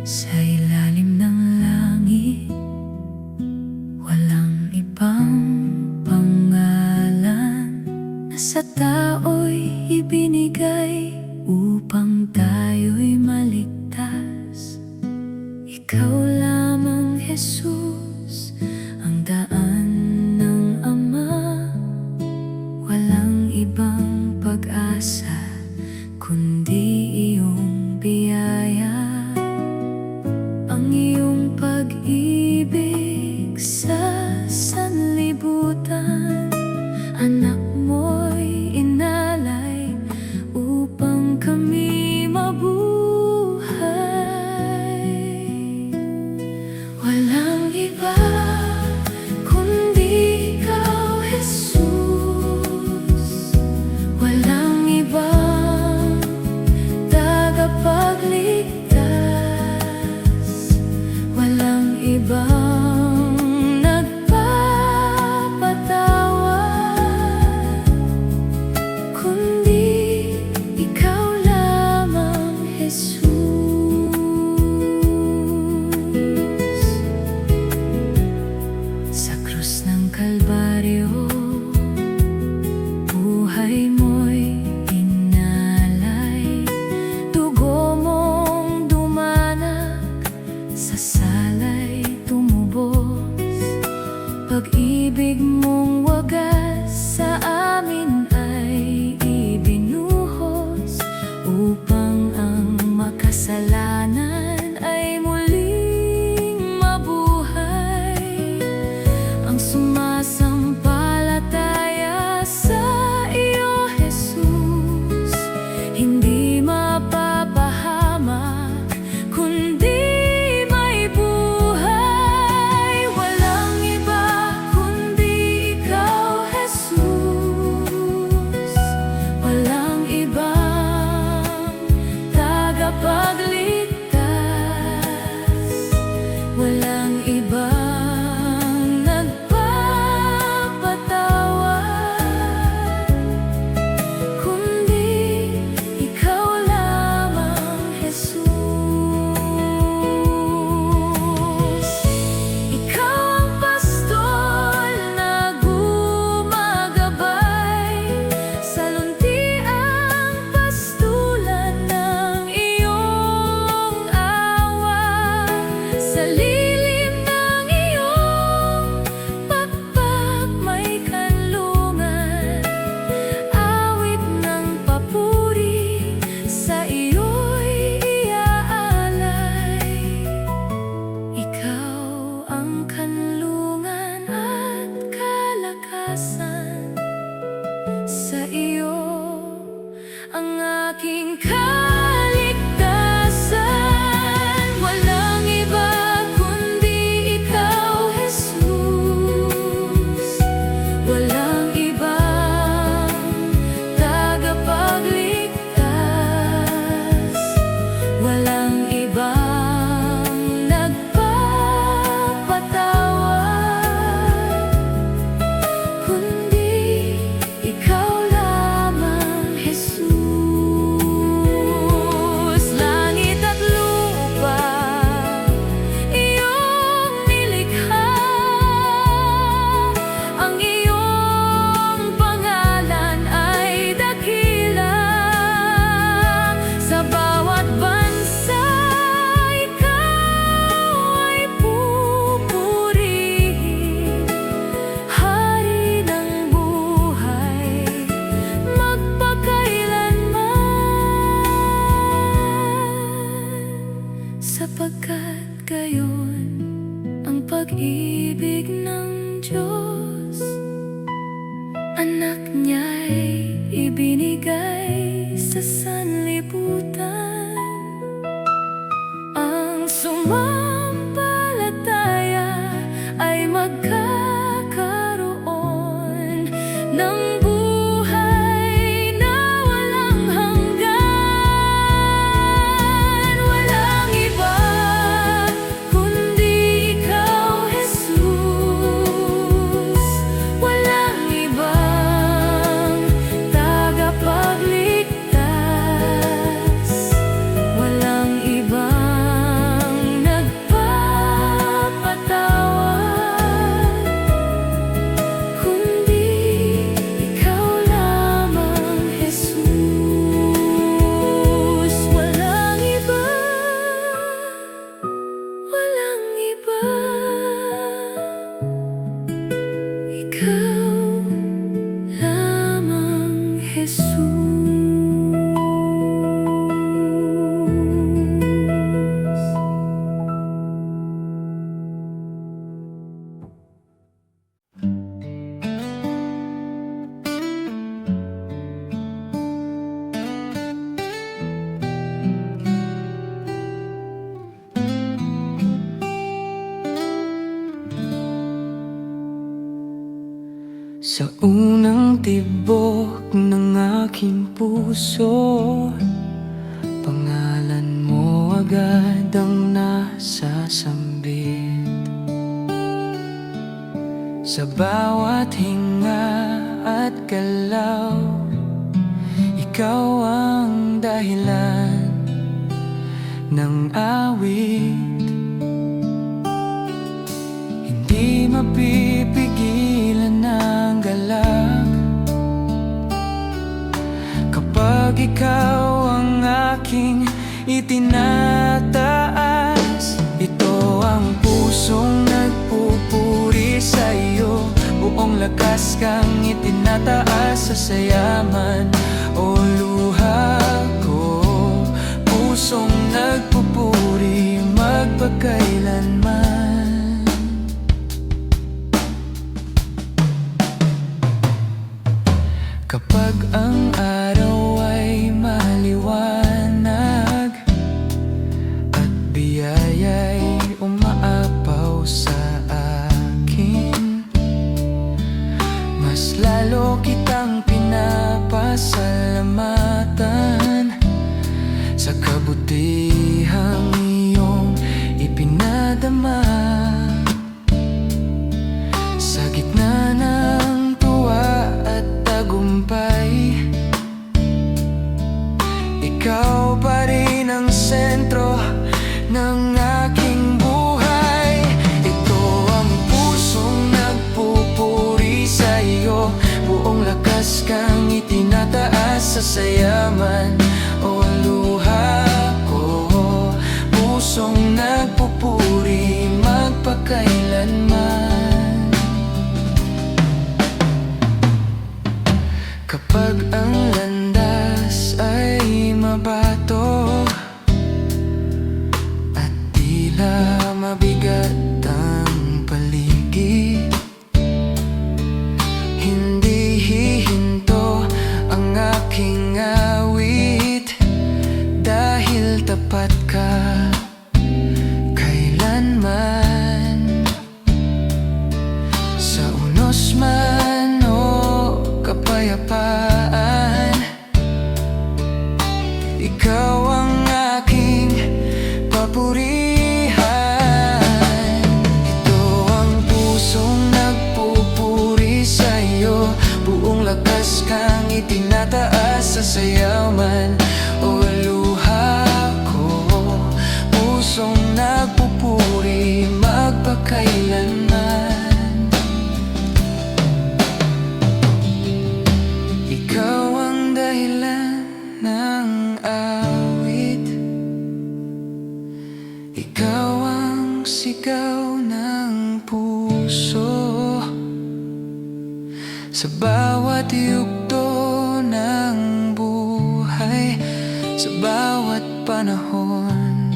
Sa ilalim ng langit, walang ibang pangalan na sa tao'y ibinigay upang tayo'y maligtas. Ikaw lamang, Jesus, ang daan ng Ama. Walang ibang pag-asa kundi iyong biyaya. Ang iyong pag-ibig sa sanlibutan, anak mo'y inalay upang kami mabuhay. Walang iba kundi ikaw, Jesus. Walang ibang tagapagligtas. Walang ibang nagpapatawad kundi ikaw lamang, Jesus. Sa krus ng Kalbaryo, buhay mo'y inalay. Dugo mong dumanag, sa salay tumubos. Pag-ibig mong wagas sa amin ay ibinuhos, upang ang makasalanan ay muling mabuhay. Ang sumasampalataya sa iyo, Jesus, hindi mapapahamak kundi may buhay. Walang iba kundi ikaw, Jesus. Walang ibang tagapagligtas. Walang ibang nagpapatawad kundi ikaw lamang, Jesus. Ikaw ang pastol na gumagabay sa luntiang pastulan ng iyong awa. Sa lilim ng iyong pakpak may kanlungan, awit ng papuri sa iyo'y iaalay. Ikaw ang kanlungan at kalakasan, sa iyo ang aking kaligtasan. Walang iba kundi ikaw, Jesus. Walang ibang tagapagligtas. Walang ibang nagpapatawad kundi ikaw lamang, Jesus. Langit at lupa iyong nilikha, ang iyong pangalan ay dakila. Sa bawat bansa ikaw ay pupurihin, hari ng buhay magpakailanman. Sapagkat gayon ang pag-ibig ng Diyos, anak niya'y ibinigay sa sanlibutan. Ang sumampalataya ay magkakaroon ng buhay na walang hanggan. Walang iba kundi ikaw, Jesus. Sa unang tibok ng aking puso, pangalan mo agad ang nasasambit. Sa bawat hinga at galaw, ikaw ang dahilan ng awit. Hindi mapipigilan ng galak kapag ikaw ang aking itinataas. Ito ang pusong nagpupuri sa iyo, buong lakas kang itinataas sa sayaman o luha ko. Pusong nagpupuri magpakailanman. Kapag ang araw ay maliwanag at biyaya'y umaapaw sa akin, mas lalo kitang pinapasalamatan sa kabutihang iyong ipinadama. Sa gitna ng tuwa at tagumpay, ikaw pa rin ang sentro ng aking buhay. Ito ang pusong nagpupuri sa iyo, buong lakas kang itinataas sa sayaman o luha ko. Pusong nagpupuri magpakailanman. Kapag ang landas ay mabato at tila mabigat ang paligid, hindi hihinto ang aking awit, dahil tapat ka kailanman. Sa unos man o kapayapaan, ikaw ang aking papurihan. Ito ang pusong nagpupuri sa iyo, buong lakas kang itinataas sa sayaman o luha ko. Pusong nagpupuri magpakailanman. Ikaw ang dahilan ng awit, ikaw ang sigaw ng puso. Sa bawat yugto ng buhay, sa bawat panahon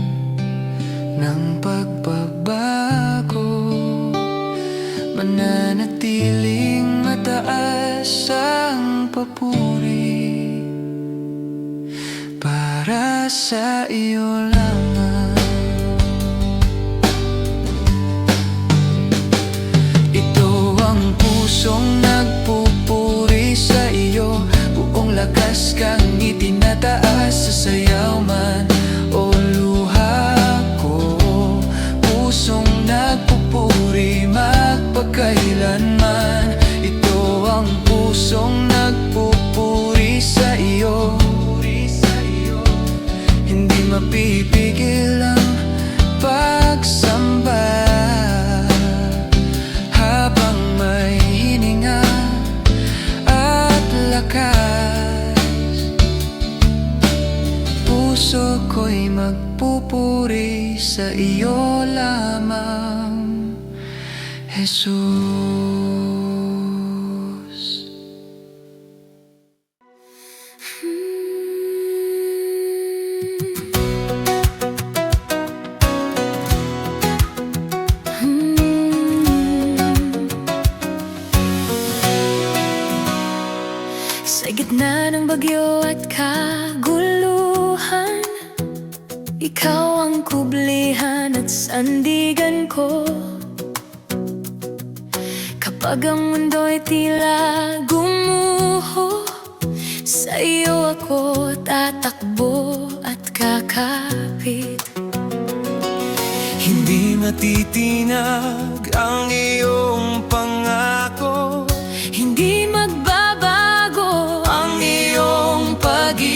ng pagbabago, mananatiling mataas ang papuri para sa iyo lamang. Ito ang pusong nagpupuri sa iyo, buong lakas kang itinataas sa sayaman o luha ko. Pusong nagpupuri magpakailanman. Ito ang pusong nagpupuri sa iyo, hindi mapipigil ang pagsamba habang may hininga at lakas. Puso ko'y magpupuri sa iyo lamang, Jesus. Sa gitna ng bagyo at kaguluhan, ikaw ang kublihan at sandigan ko. Pag ang mundo'y tila gumuho, sa iyo ako tatakbo at kakapit. Hindi matitinag ang iyong pangako, Hindi magbabago ang iyong pag-ibig.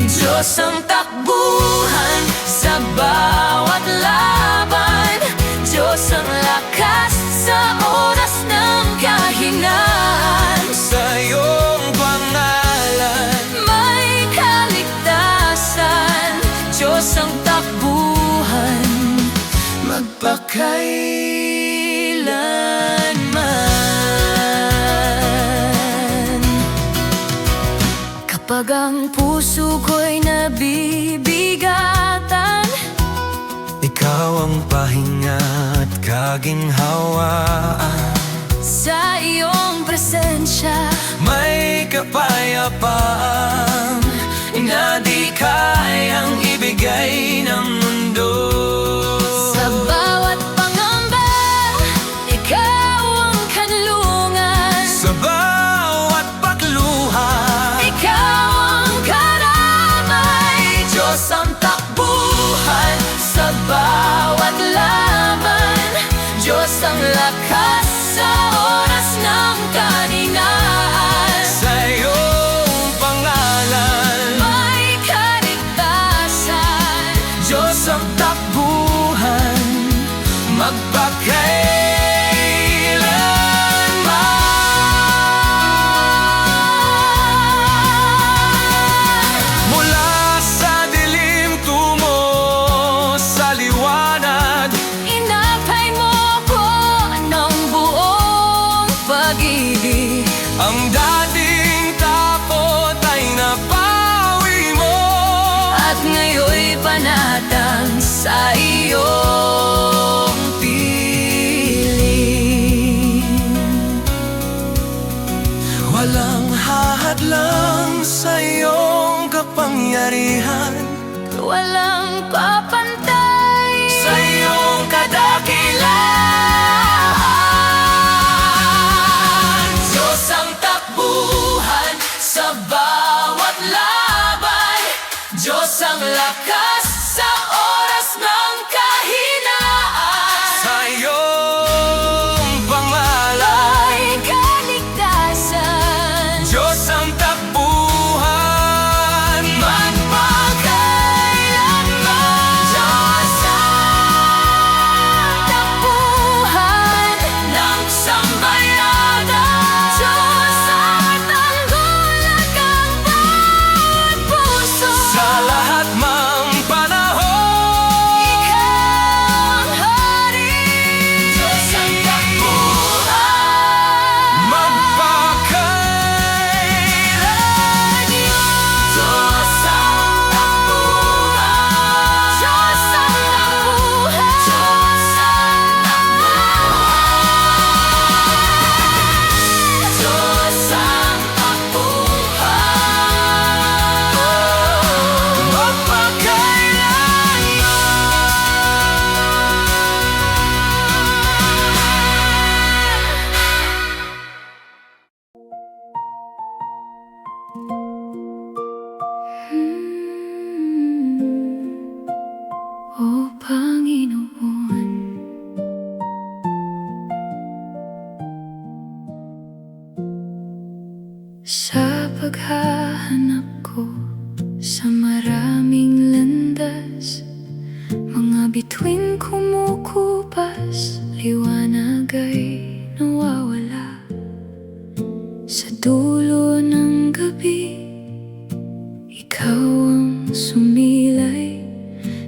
Diyos ang takbuhan sa bawat laban, Diyos ang lakas sa oras ng kahinaan. Sa iyong pangalan, May kaligtasan, Diyos ang takbuhan, magpakailanman. Kapag ang puso ko'y nabibigatan, ikaw ang pahinga at kaginhawaan. sa iyong presensya May kapayapaan na di kayang ibigay ng mundo. sa bawat pangamba, ikaw ang kanlungan. Sa bawat pagluha, Ikaw ang karamay, Diyos ang takbuhan sa bawat laban, Diyos ang lakas sa oras ng kaninaan. sa iyong pangalan, May kaligtasan, Diyos ang takbuhan, magpakailanman. Mula sa dilim tungo sa liwanag, inapay mo ko ng buong pag-ibig. ang dating takot ay napawi mo. At ngayon'y panatang sa iyong piling. Walang hahadlang sa iyong kapangyarihan, Walang papantay sa iyong kadakilaan. Diyos ang takbuhan sa bawat laban, Diyos ang lakas sa oras ng kahinaan. Sa iyong pangalan, ay kaligtasan. Diyos ang takbuhan, magpakailanman. Diyos ang takbuhan ng sambayanan, Diyos ang tanggol at ang bawat puso. sa lahat mang panahon. Ikaw ang hari, Diyos ang takbuhan, magpakailanman. Diyos ang takbuhan, Diyos ang takbuhan, Diyos ang takbuhan, Diyos ang takbuhan, O Panginoon, sa paghahanap ko sa maraming landas, mga bituin kumukupas, liwanag ay nawawala. Sa dulo ng gabi, ikaw ang sumilay.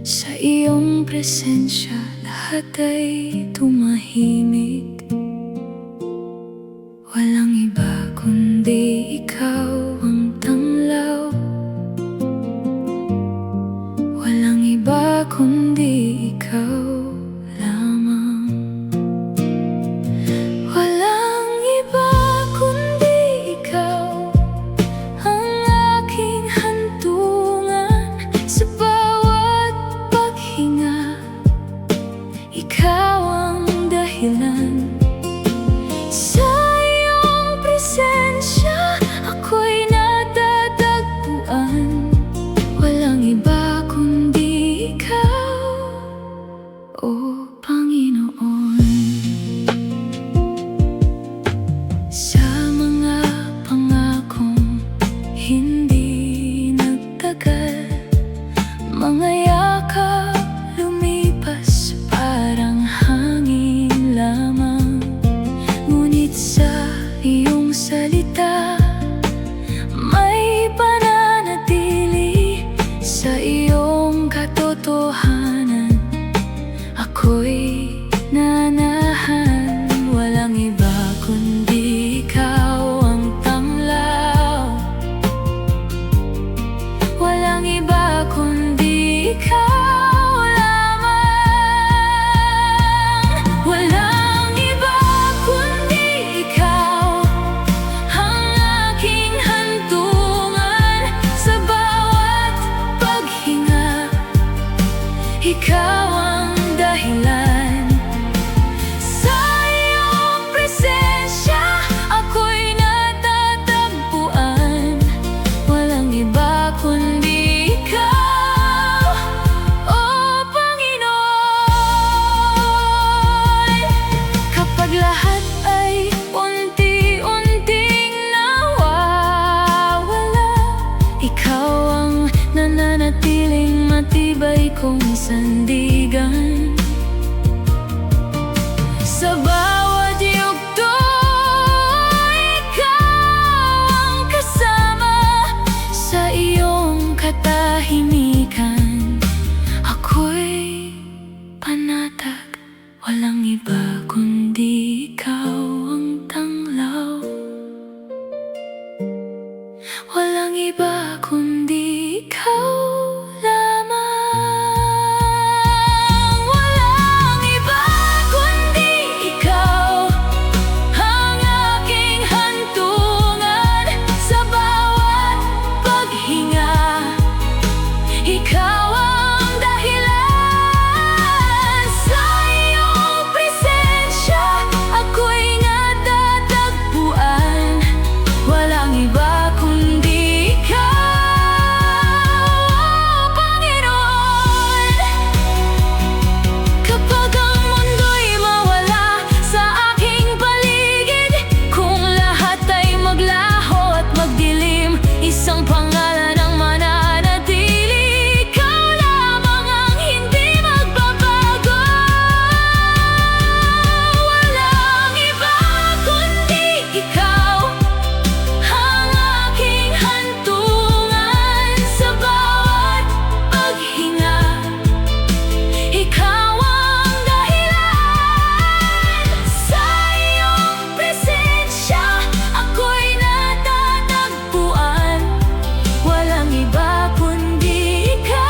Sa iyong presensya, lahat ay tumahimik. Walang iba kundi ikaw ang tanglaw. Walang iba kundi ikaw lamang. Walang iba kundi ikaw ang aking hantungan. Sa bawat paghinga, ikaw ang dahilan. yakap lumipas parang hangin lamang. Ngunit sa iyong salita may pananatili, sa iyong katotohanan ako'y nanahan. Walang iba kundi ikaw ang tanglaw, walang iba kundi ikaw lamang. Walang iba kundi ikaw ang aking hantungan sa bawat paghinga. Ikaw ang dahilan, sa iyong presensya ako'y natatagpuan. Walang iba kundi ikaw, O Panginoon. Kapag lahat ay unti-unting nawawala, ikaw ang nananatiling matibay kong sandigan. Sa bawat yugto, ikaw ang kasama, sa iyong katahimikan ako'y panatag. Walang iba kundi ikaw ang tanglaw, walang iba kundi ikaw lamang. Walang iba kundi ikaw ang aking hantungan sa bawat paghinga. Ikaw ang dahilan, sa iyong presensya ako'y natatagpuan. Walang iba kundi ikaw, Panginoon. Kapag ang mundo'y mawala sa aking paligid, kung lahat ay maglaho at magdilim, isang pangalan ang mananatili. Ikaw lamang ang hindi magbabago. Walang iba kundi ikaw ang aking hantungan sa bawat paghinga. Ikaw ang dahilan, sa iyong presensya ako'y natatagpuan. Walang iba kundi ikaw,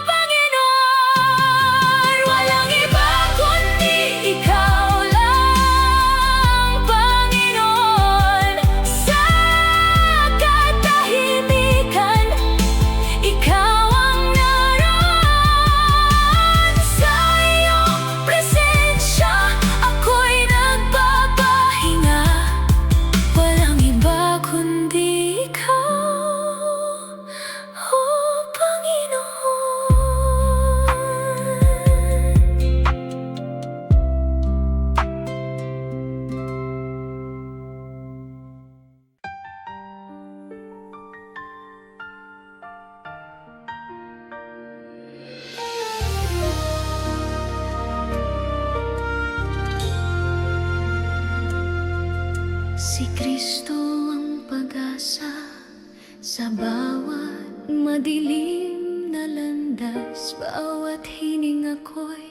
Panginoon. Walang iba kundi ikaw lang, Panginoon. Sa katahimikan ikaw ang naroon, sa iyong presensya ako'y nagpapahinga. Walang iba kundi ikaw, O Panginoon. Si Kristo ang pag-asa sa bawat madilim na landas. Bawat hininga ko'y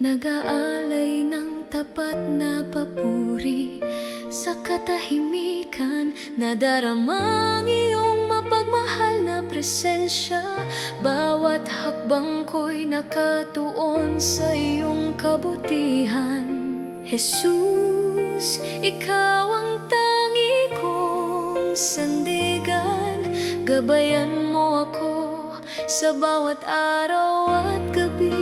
nag-aalay ng tapat na papuri. Sa katahimikan nadaramang iyong mapagmahal na presensya. Bawat hakbang ko'y nakatuon sa iyong kabutihan. Jesus, ikaw ang tangi kong sandigan. Gabayan mo ako sa bawat araw at gabi.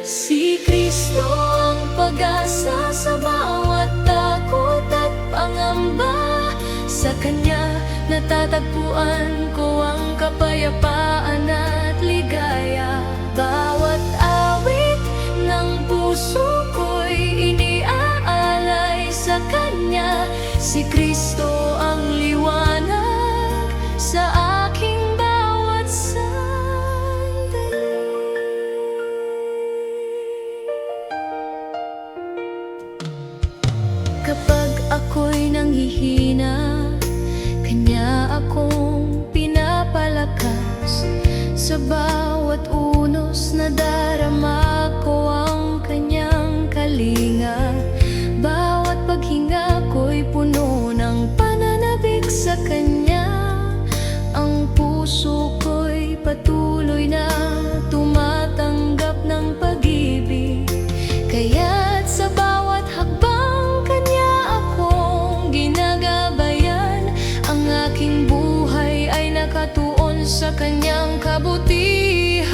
Si Kristo ang pag-asa sa bawat takot at pangamba. Sa Kanya natatagpuan ko ang kapayapaan at ligaya. Bawat awit ng puso ko'y iniaalay sa Kanya. Si Kristo ang liwanag sa aking bahay. Diyos. Sa bawat unos na darama ko ang kanyang kalinga. Bawat paghinga ko'y puno ng pananabik sa kanya. Ang puso ko'y patuloy na tumatanggap ng pag-ibig. Kaya't sa bawat hakbang kanya akong ginagabayan. Ang aking buhay ay nakatuon sa kanyang kabutihan.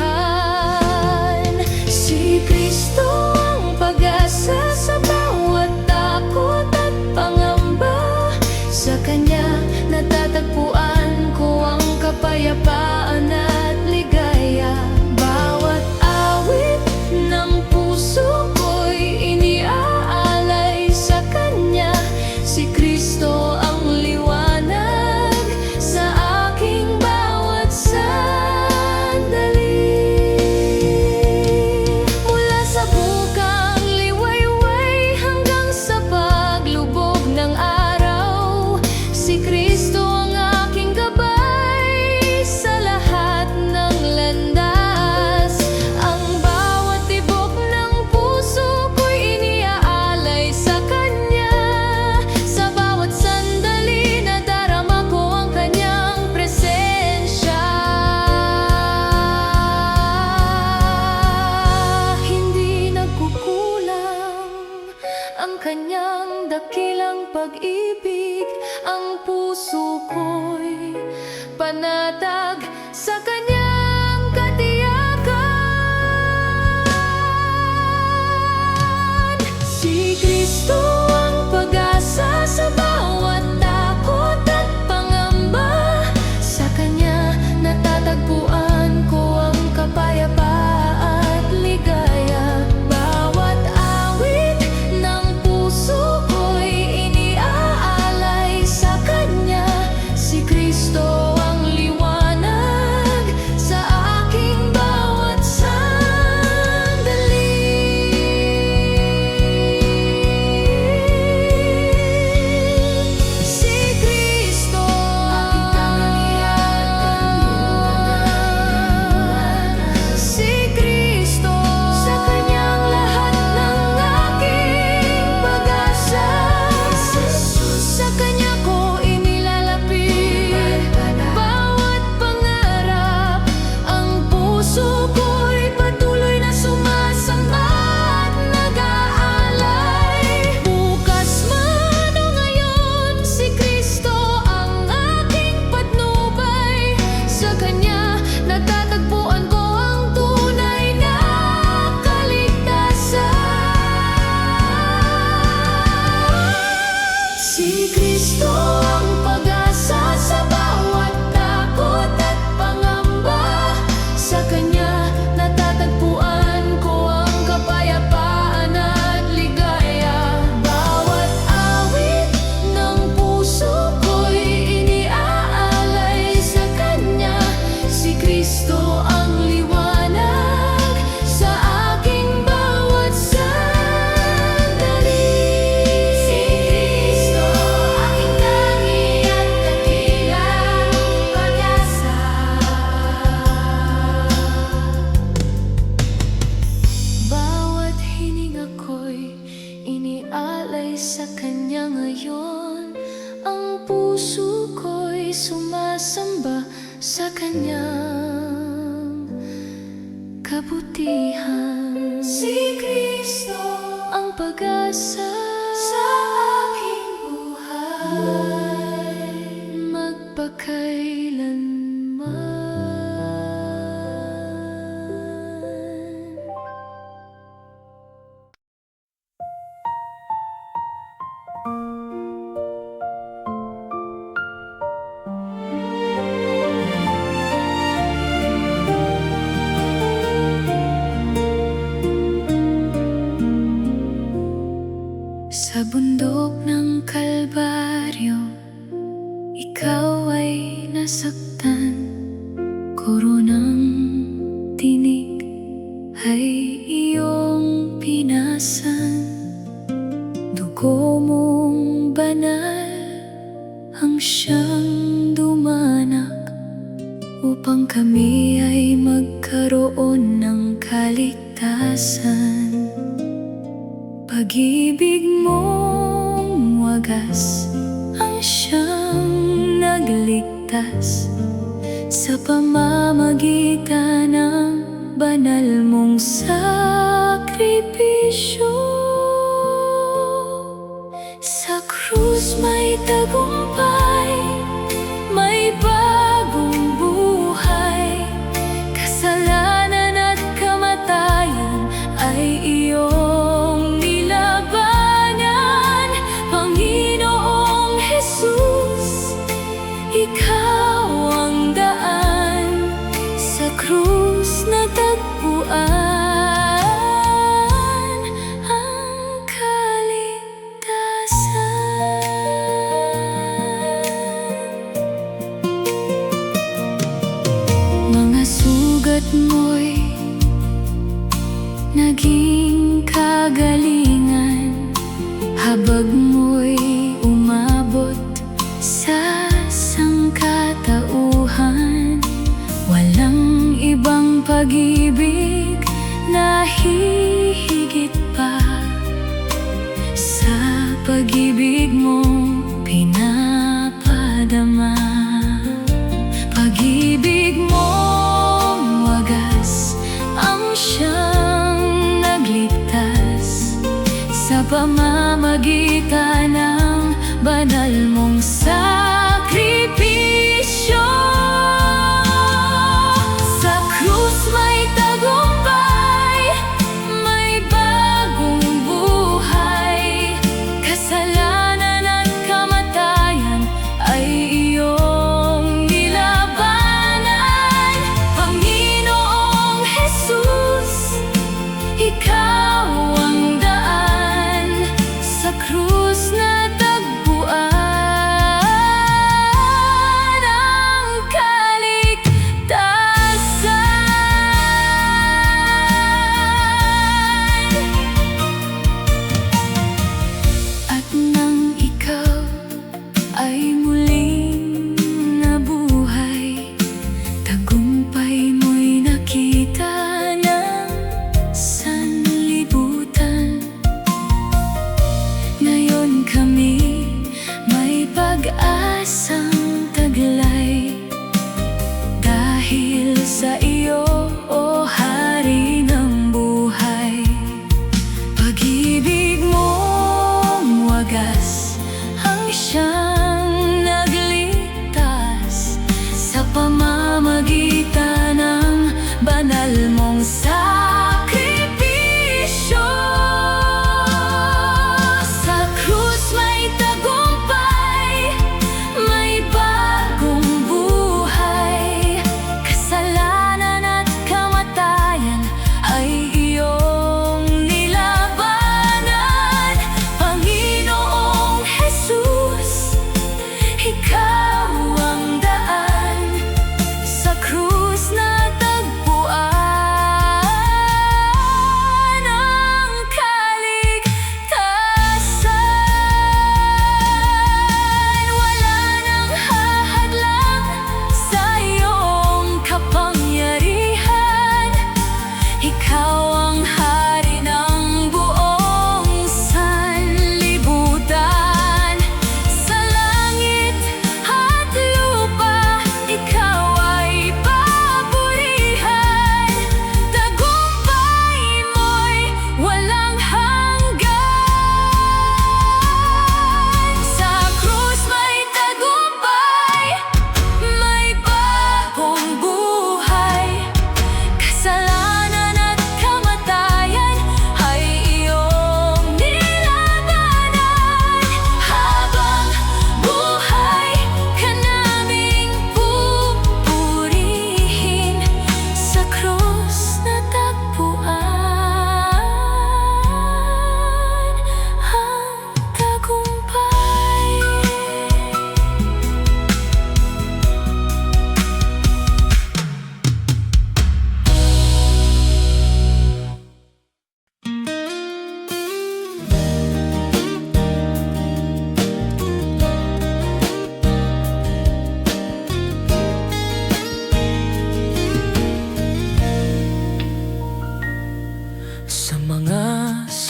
Si Kristo ang pag-asa sa bawat takot at pangamba. Sa kanya natatagpuan ko ang kapayapaan at ligaya. Bawat awit ng puso ko'y iniaalay sa kanya. Si Kristo ang liwanag sa aking bawat sandali. Mula sa bukang liwayway hanggang sa paglubog ng araw, si Kristo ang aking gabay sa lahat ng landas. Ang bawat tibok ng puso ko'y iniaalay sa kanya. Sa bawat sandali nadarama ko ang kanyang presensya. Hindi nagkukulang ang kanyang dakilang pag-ibig. Ang puso ko'y panatag sa kanyang katiyakan. Si Kristo ang pag-asa sa bawat takot at pangamba. Sa kanya natatagpuan ko ang kapayapaan at ligaya. Bawat awit ng puso ko'y iniaalay sa kanya. Si Kristo ang liwanag sa aking bawat sandali. Si Kristo aking kapangyarihan. Si Kristo sa kanyang lahat ng aking pag-asa. Sa kanya ko inilalapit bawat pangarap. Ang puso ko'y patuloy na sumasamba at nag-aalay. Bukas man o ngayon, si Kristo ang aking patnubay. Sa kanya natatagpuan ko ang tunay na kaligtasan. Si Kristo ang pag-asa sa bawat takot at pangamba. Sa kanya natatagpuan ko ang kapayapaan at ligaya. Bawat awit ng puso ko'y iniaalay sa kanya. Si Kristo ang liwanag sa aking bawat sandali. Si Kristo aking tangi at dakilang pag-asa. Bawat hininga ko'y inialay sa kanya ngayon. Ang puso ko'y sumasamba sa kanyang kabutihan. Si Kristo ang pag-asa sa aking buhay magpakailanman. Sa bundok ng Kalbaryo, ikaw ay nasaktan. Koronang tinik ay iyong pinasan. Dugo mong banal ang siyang dumanak upang kami ay magkaroon ng kaligtasan. Pag-ibig mong wagas ang siyang nagligtas sa pamamagitan ng banal mong sakripisyo. Sa krus may tagumpay, may bagong buhay. Kasalanan at kamatayan ay iyong nilabanan. Panginoong Jesus, ikaw ang daan sa krus na tagpuan ang kaligtasan. Mga sugat mo'y naging kagalingan, habag mo'y umabot sa sangkatauhan. Walang ibang pag-ibig na hihigit pa sa pag-ibig mong pinapadama. Pag-ibig mong wagas ang siyang nagligtas sa pamamagitan ng banal mong sakripisyo. Sa krus may tagumpay, may bagong buhay. Kasalanan at kamatayan ay iyong nilabanan. Panginoong Jesus, ikaw ang daan sa krus na tagpuan ang kaligtasan. At nang ikaw ay muling nabuhay, tagumpay mo'y nakita ng sanlibutan. Ngayon kami may pag-asang taglay dahil sa iyo, o Hari ng buhay. Pag-ibig mong wagas ang siyang nagligtas sa pamamagitan ng banal mong sakripisyo. Sa krus may tagumpay, may bagong buhay. Kasalanan at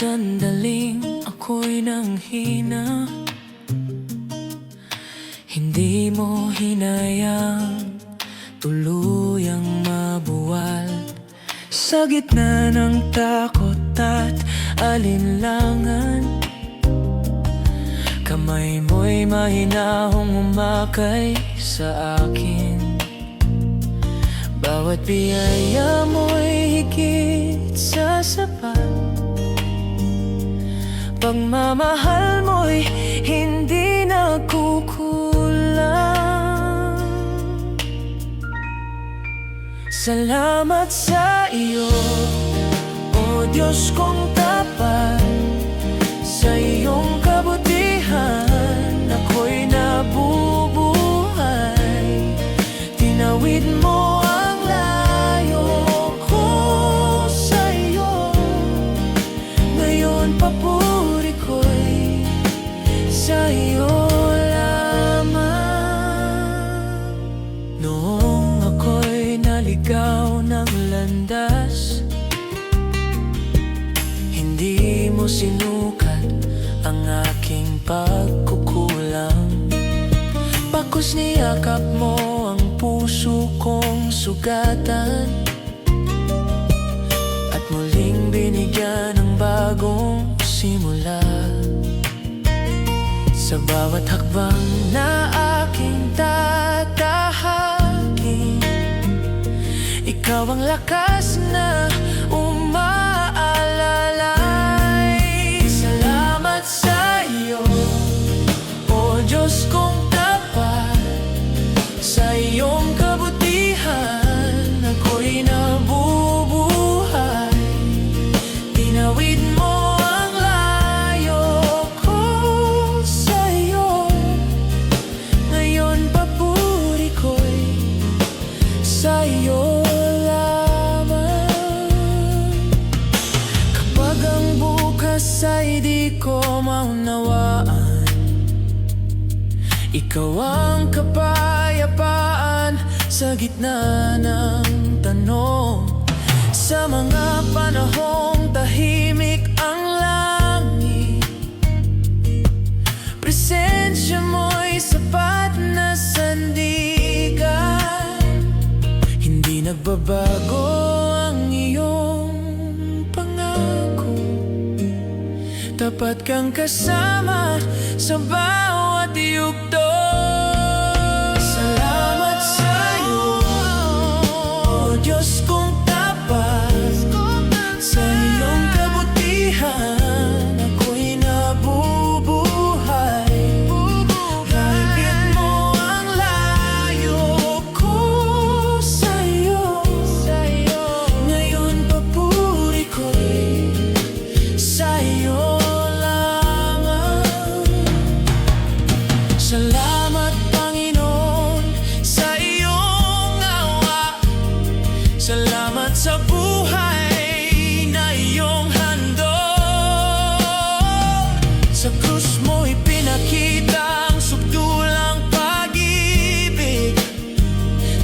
sandaling ako'y nanghina, hindi mo hinayang tuluyang mabuwal. Sa gitna ng takot at alinlangan, kamay mo'y mahinahong umakay sa akin. Bawat biyaya mo'y higit sa sapat, pagmamahal mo'y hindi nagkukulang. Salamat sa iyo, O Diyos kong tapat. Sa iyong kabutihan ako'y nabubuhay. Tinawid mo ang layo ko sa iyo. Ngayon papuri ko'y sa iyo lamang. Noong ako'y naligaw ng landas, hindi mo sinukat ang aking pagkukulang. Bakos niyakap mo ang puso kong sugatan, at muling binigyan ng bagong simula. Sa bawat hakbang na aking tatahakin, ikaw ang lakas na umaalalay. Salamat sa iyo, O Diyos kong tapat. Sa iyong kabutihan ako'y nabubuhay. Tinawid mo ang layo ko sa iyo. Ngayon papuri ko'y sa iyo lamang. Kapag ang bukas ay di ko maunawaan, ikaw ang kapayapaan sa gitna ng tanong. Sa mga panahong tahimik ang langit, presensya mo'y sapat na sandigan. Hindi nagbabago ang iyong pangako, tapat kang kasama sa bawat yugto. Salamat sa iyo, O Diyos kong tapat. Sa iyong kabutihan ako'y nabubuhay. Higit mo ang layo ko sa iyo. Ngayon papuri ko'y sa iyo lamang. Salamat Panginoon sa iyong awa. Salamat sa buhay na iyong handog. Sa krus mo'y pinakita ang subdulang pag-ibig.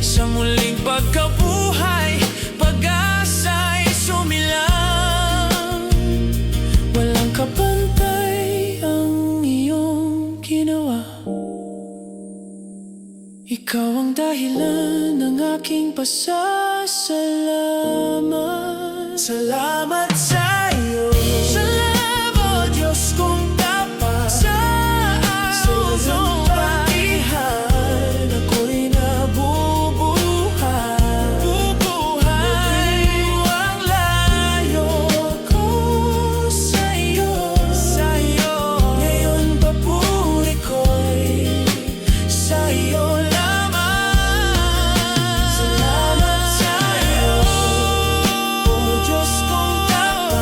Sa muling pagkabuhay, pag-asa'y sumilang. Walang kapantay ang iyong ginawa. Ikaw ang dahilan ng aking pasasalamat. Salamat sa iyo, salamat, O Diyos kong tapat. Sa iyong kabutihan ako'y nabubuhay. Tinawid mo ang layo ko sa iyo. Ngayon papuri ko'y sa iyo lamang. Salamat sa iyo, O Diyos kong tapat.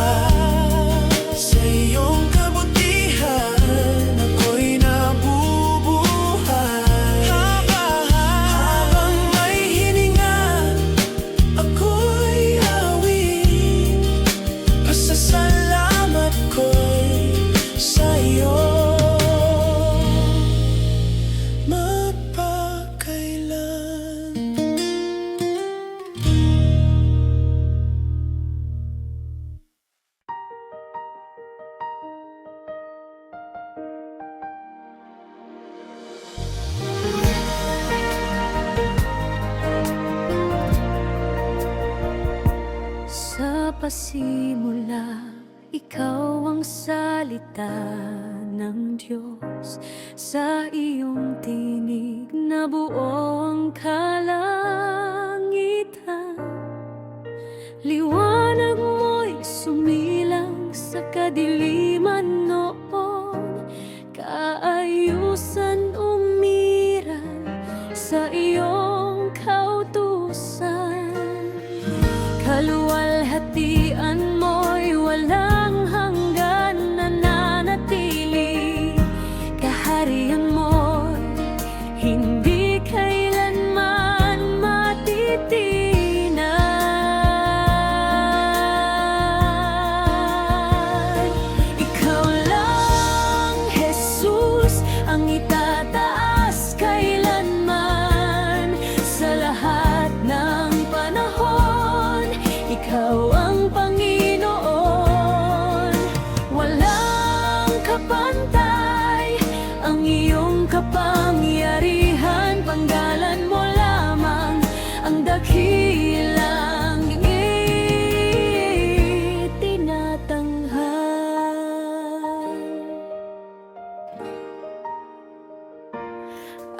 Sa pasimula, ikaw ang salita ng Diyos. Sa iyong tinig nabuo ang kalangitan. Liwanag mo'y sumilang sa kadiliman noon. Kaayusan umiral sa iyong kautusan. Kaluwalhatian mo'y walang hanggan, nananatili. Kaharian mo'y hindi kailanman matitinag. Ikaw lang, Jesus, ang itataas kailanman. Sa lahat ng panahon, ikaw ang Panginoon. Walang kapantay ang iyong kapangyarihan. Panggalan mo lamang ang dakilang itinatanghal.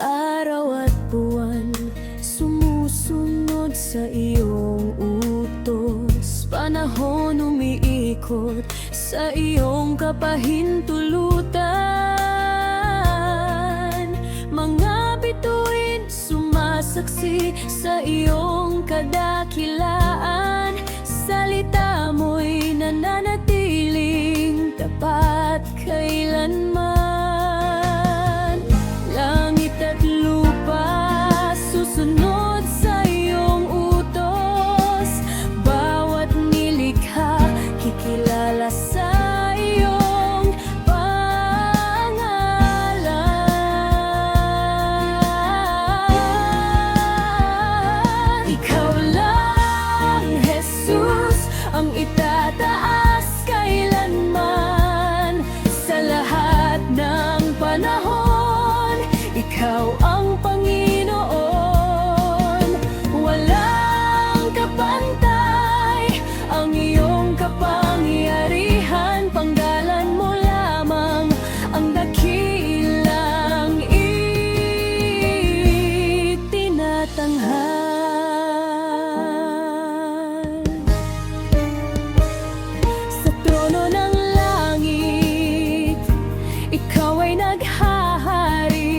Araw at buwan sumusunod sa iyong utos. Panahon umiikot sa iyong kapahintulutan. Mga bituin sumasaksi sa iyong kadakilaan. Salita mo'y nananatiling tapat kailanman. Langit at lupa susunod sa iyong utos. Bawat nilikha kikilala sa iyong pangalan. Ikaw lang, Jesus, ang itataas kailanman. Sa lahat ng panahon, ikaw ang Panginoon. Walang kapantay ang iyong kapangyarihan. Panggalan mo lamang ang dakilang itinatanghal. Sa trono ng langit, ikaw ay naghahari.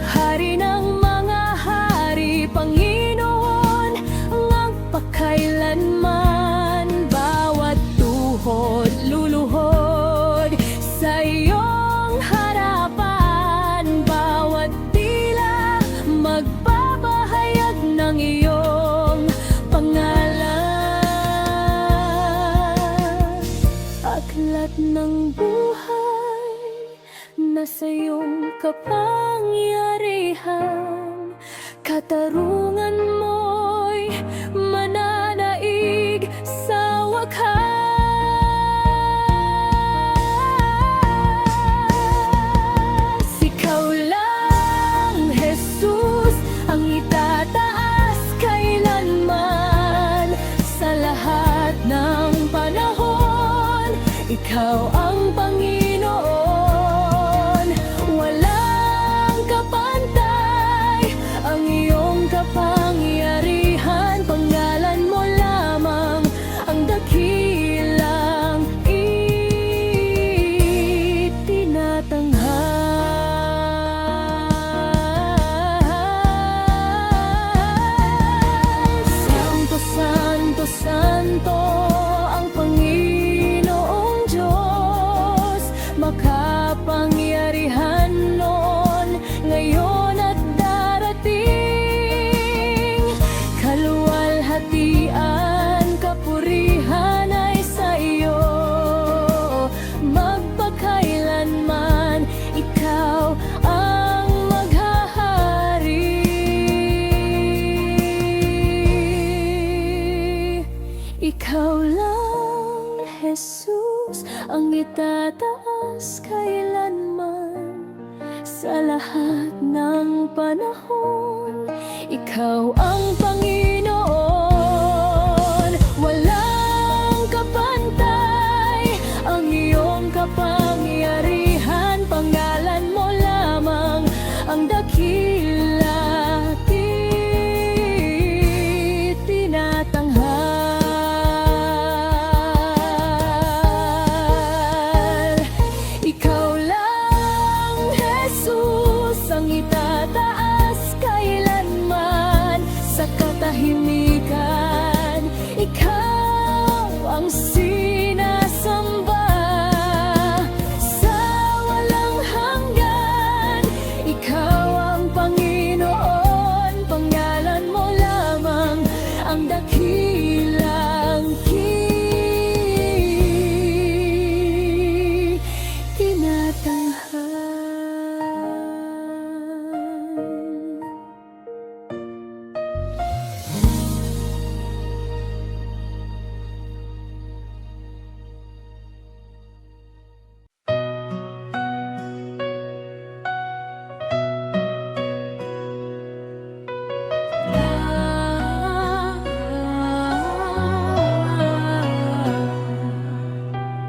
Hari ng mga hari, Panginoon, ang pagkailanman. Bawat tuhod luluhod sa iyong harapan. Bawat tila magpapahayag ng iyong pangalan. Aklat ng buhay nasa iyong kapangyarihan. Katarungan mo'y mananaig sa wakas. Ikaw lang, Jesus, ang itataas kailanman. Sa lahat ng panahon, ikaw ang Panginoon. Walang kapantay ang iyong kapangyarihan. Panggalan mo lamang ang dakilang itinatanghal. Santo, Santo, Santo ang Panginoong Diyos. Makapangyarihan noon, ngayon at darating. Kaluwalhatian, kapurihan ay sa iyo. Magpakailanman, ikaw ang maghahari. Ikaw lang, Jesus, ang itataas kailanman. Sa lahat ng panahon, ikaw ang Panginoon. ang dakilang tinatanghal.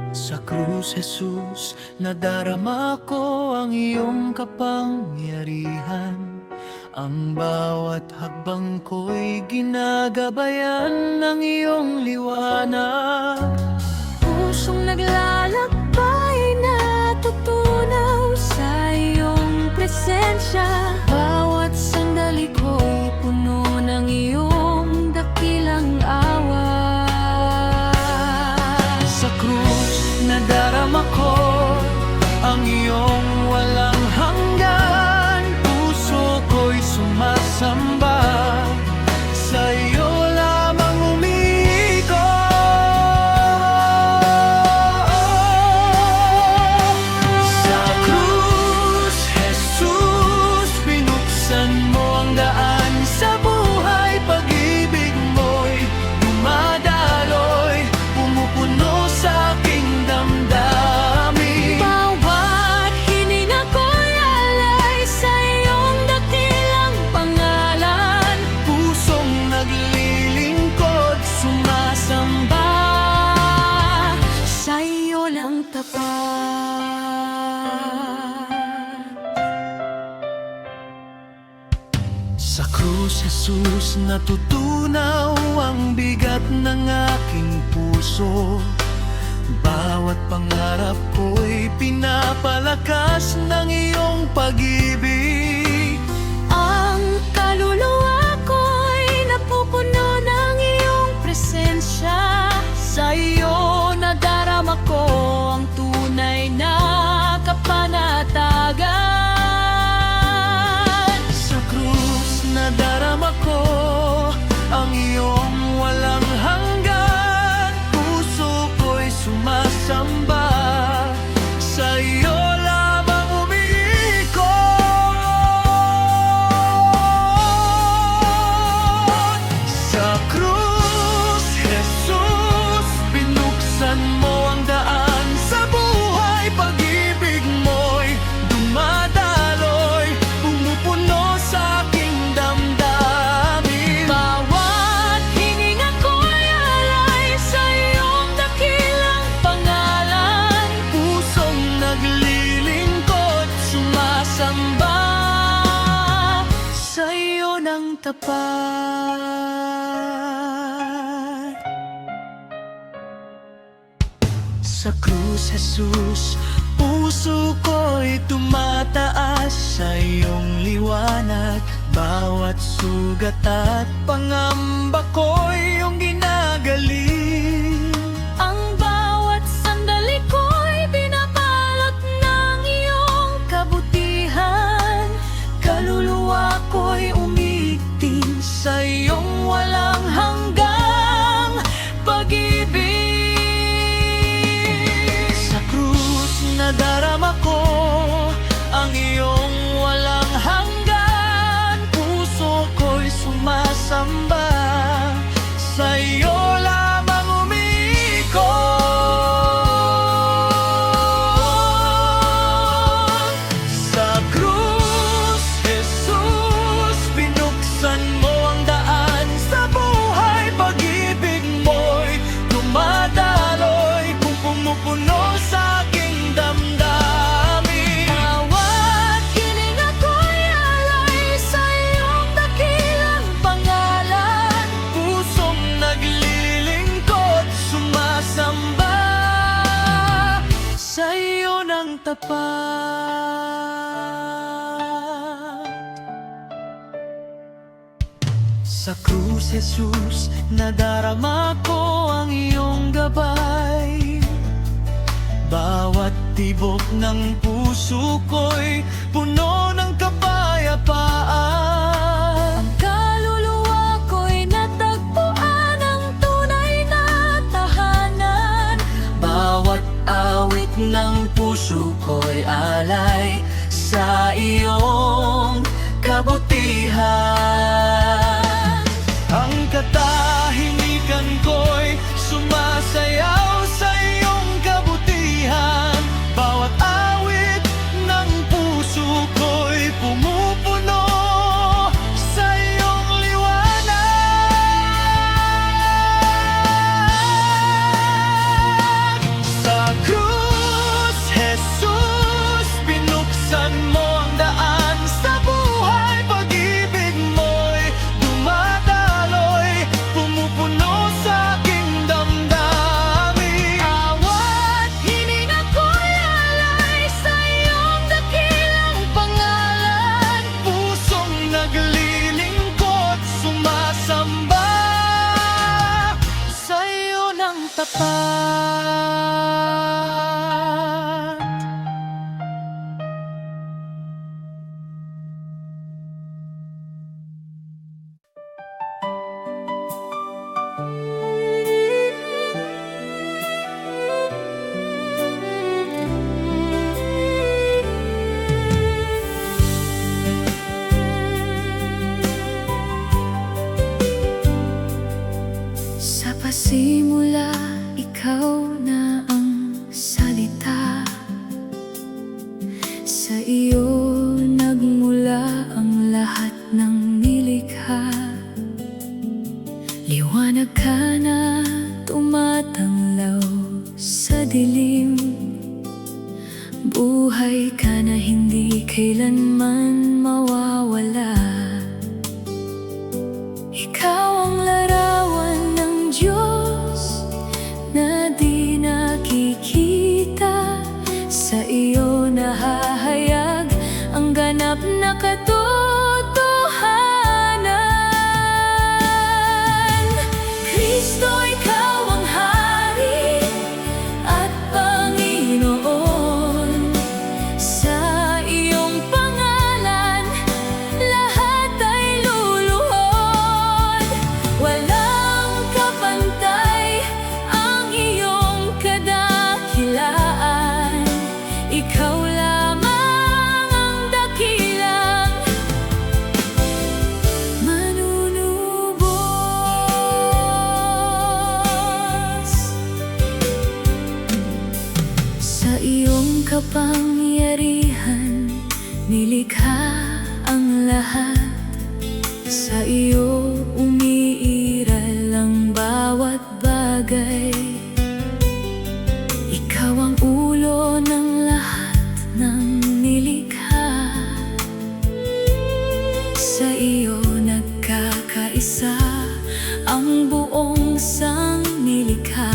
Sa krus, Jesus, nadarama ko ang iyong kapangyarihan. Ang bawat hakbang ko'y ginagabayan ng iyong liwanag. Pusong naglalakbay, natutunaw sa iyong presensya. Bawat sandali ko'y puno ng iyong dakilang awa. Sa krus, nadarama ko ang iyong walang hanggan. Puso ko'y sumasamba, sa iyo lamang umiikot. Sa krus, Jesus, binuksan mo ang daan sa buhay. Pag-ibig mo'y dumadaloy, pumupuno sa aking damdamin. Bawat hininga ko'y alay sa iyong dakilang pangalan. Pusong naglilingkod, sumasamba. Sa iyo lang tapat. Sa krus, Jesus, natutunaw ang bigat ng aking puso. Bawat pangarap ko'y pinapalakas ng iyong pag-ibig. Ang kaluluwa ko'y napupuno ng iyong presensya. Sa iyo nadarama ko ang tunay na kapanatagan. Sa krus, nadarama ko ang iyong walang hanggan. Puso ko'y sumasamba, sa iyo lamang umiikot. Sa krus, Jesus, binuksan mo ang daan sa buhay. Pag-ibig mo'y dumadaloy, pumupuno sa aking damdamin. Bawat hininga ko'y alay sa iyong dakilang pangalan. Pusong naglilingkod, sumasamba, sa iyo ng tapat. Sa krus, Jesus, puso ko'y tumataas sa iyong liwanag. Bawat sugat at pangamba ko'y iyong ginagaling. Ang bawat sandali ko'y binabalot ng iyong kabutihan. Kaluluwa ko'y umiigting Sa iyong walang hanggang pag-ibig. Sa krus, nadarama ko ang iyong walang hanggan. Puso ko'y sumasamba, sa iyo lamang umiikot. Sa krus, Jesus, binuksan mo ang daan sa buhay. Pag-ibig mo'y dumadaloy, kung pumupuno sa aking damdamin. bawat hininga ko'y alay sa iyong dakilang pangalan. Pusong naglilingkod, sumasamba, sa iyo ng tapat. Sa krus, Jesus, nadarama ko ang iyong gabay. Bawat tibok ng puso ko'y puno ng kapayapaan. Kaluluwa ko'y natagpuan ako'y alay sa iyong kabutihan. Ang katahimikan ko'y sumasayaw sa iyong kabutihan. Bawat awit ng puso ko'y pumupuno sa iyong liwanag. Sa krus, Jesus, binuksan mo ang daan sa buhay. Pag-ibig mo'y dumadaloy, pumupuno sa aking damdamin. Awat hininga ko'y alay sa iyong dakilang pangalan. Pusong naglilingkod, sumasamba sa iyo ng tapat. Sa pasimula, ikaw na ang salita. Sa iyo nagmula ang lahat ng nilikha. Liwanag ka na tumatanglaw sa dilim. Buhay ka na hindi kailanman mawawala. Ikaw ang larawan ng Diyos na di nakikita. Sa iyo nahahayag ang ganap na katotohanan. Kristo, ikaw ang Hari at Panginoon. Sa iyong pangalan, lahat ay luluhod. Walang kapantay ang iyong kadakilaan. Ikaw lamang ang dakilang manunubos. Sa iyong kapangyarihan, nilikha ang lahat. Sa iyo umiiral ang bawat bagay. Ikaw ang ulo ng lahat ng nilikha. Sa iyo nagkakaisa ang buong sangnilikha.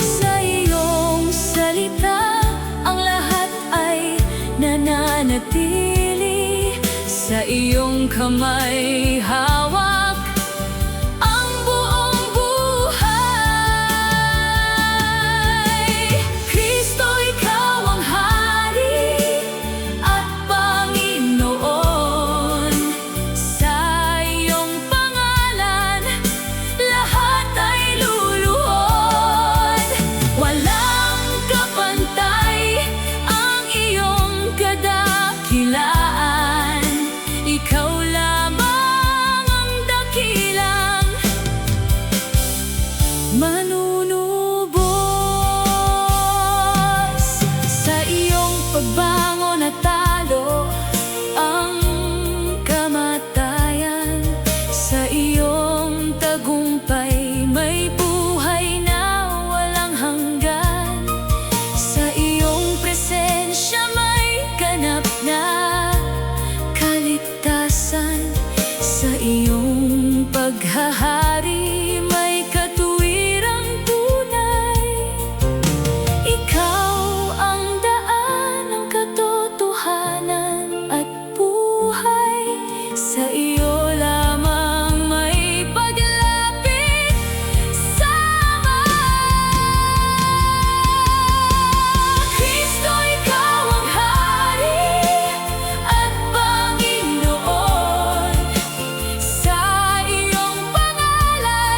Sa iyong salita ang lahat ay nananatili. Sa iyong kamay hawak ang buong buhay. Kristo, ikaw ang Hari at Panginoon. Sa iyong pangalan, lahat ay luluhod. Walang kapantay ang iyong kadakilaan. Ikaw lamang ang dakilang manunubos. Sa iyong pagbangon at talo ang kamatayan. Sa iyong tagumpay may buhay na walang hanggan. Sa iyong presensya may ganap na kaligtasan. Sa iyong paghahari may katuwirang tunay. Ikaw ang daan ng katotohanan at buhay. Sa iyo lamang may paglapit sa Ama. Kristo, ikaw ang Hari at Panginoon. Sa iyong pangalan,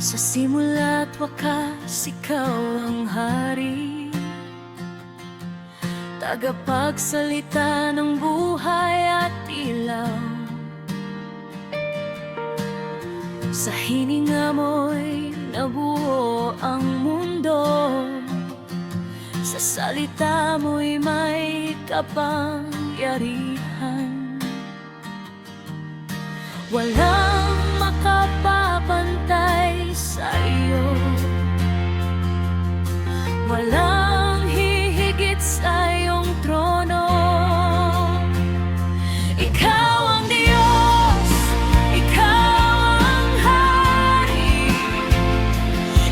Sa simula't wakas, ikaw ang hari, tagapagsalita ng buhay at ilaw. Sa hininga mo'y nabuo ang mundo, sa salita mo'y may kapangyarihan. Walang makapapantay sa iyo, walang hihigit sa iyong trono. Ikaw ang Diyos, ikaw ang hari,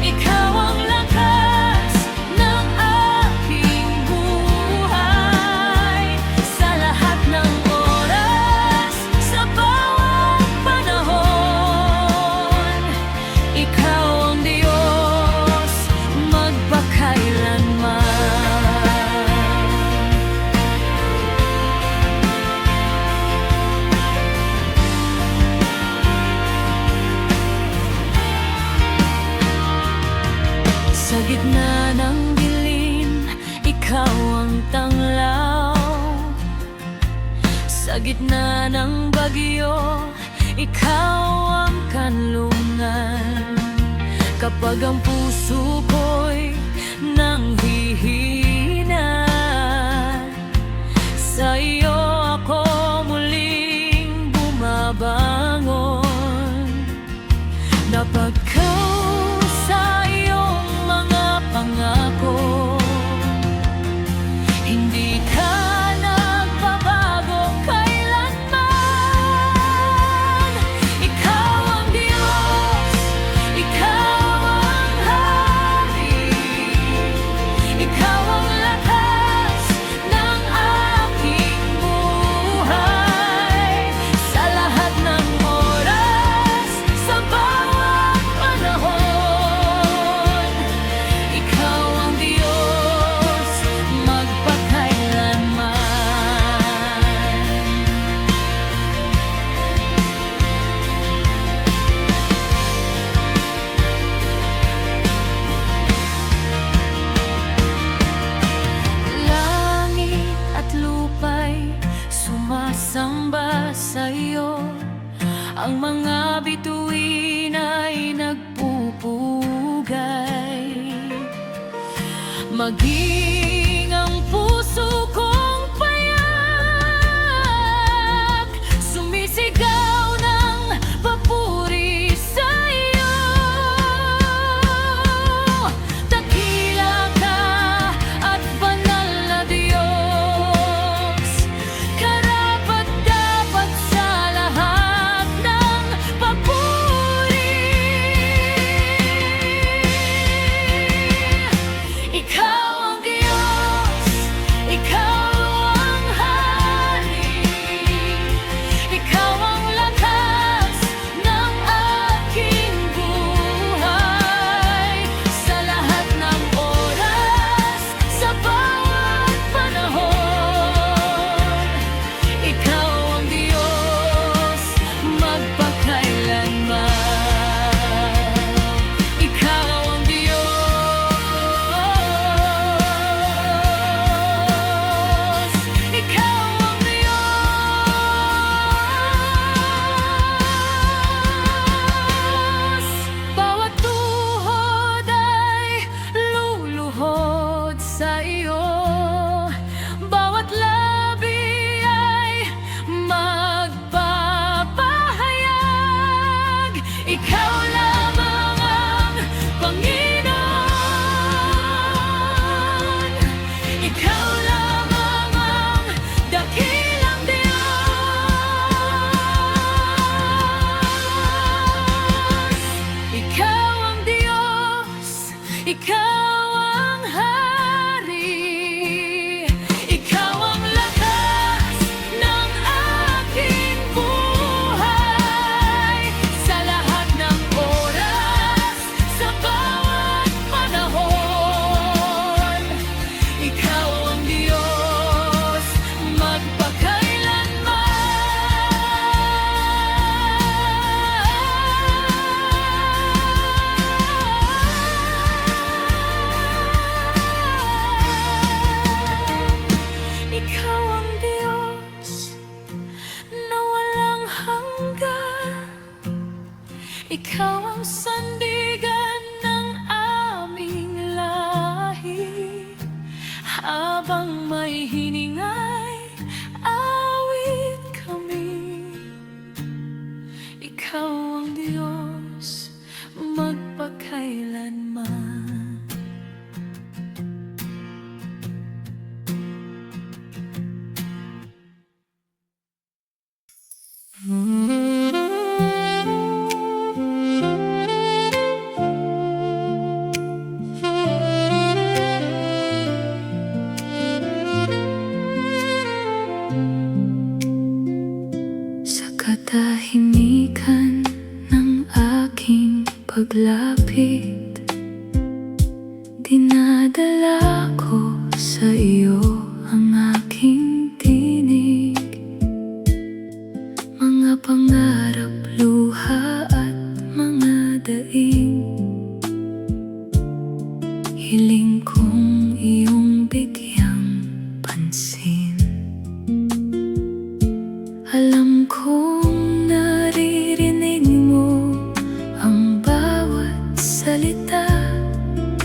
ikaw ang lakas ng aking buhay. Sa lahat ng oras, sa bawat panahon, ikaw ang Diyos magpakailanman. Sa gitna ng dilim, ikaw ang tanglaw. Sa gitna ng bagyo, ikaw ang kanlungan. Kapag ang puso ko'y nanghihina, sa iyo ako muling bumabangon. Napagkaw sa iyong mga pangako, hindi ka nagbabago kailanman. Ikaw ang Diyos, ikaw ang hari, ikaw ang lakas ng aking buhay. Sa lahat ng oras, sa bawat panahon, ikaw ang Diyos magpakailanman. Langit at lupa'y sumasamba sa iyo, ang mga bituin ay nagpupugay. Maging ang puso kong payak, sumisigaw ng papuri sa iyo. Dakila ka at banal na Diyos, karapat-dapat sa lahat ng papuri. Ikaw ang Diyos, ikaw ang hari, ikaw ang lakas ng aking buhay. Sa lahat ng oras, sa bawat panahon, ikaw ang Diyos magpakailanman. Ikaw ang Diyos, ikaw ang Diyos. Bawat tuhod ay luluhod sa iyo, bawat labi ay magpapahayag. Ikaw lamang ang Panginoon, ikaw lamang ang dakilang Diyos. Ikaw ang Diyos, ikaw ang hari, ikaw ang lakas ng aking buhay. Sa lahat ng oras, sa bawat panahon, ikaw ang Diyos magpakailanman. kailanman. Sa katahimikan ng aking paglapit, dinadala ko sa iyo ang aking tinig. Mga pangarap, luha at mga daing, hiling kong iyong bigyang pansin. Alam kong naririnig mo ang bawat salita,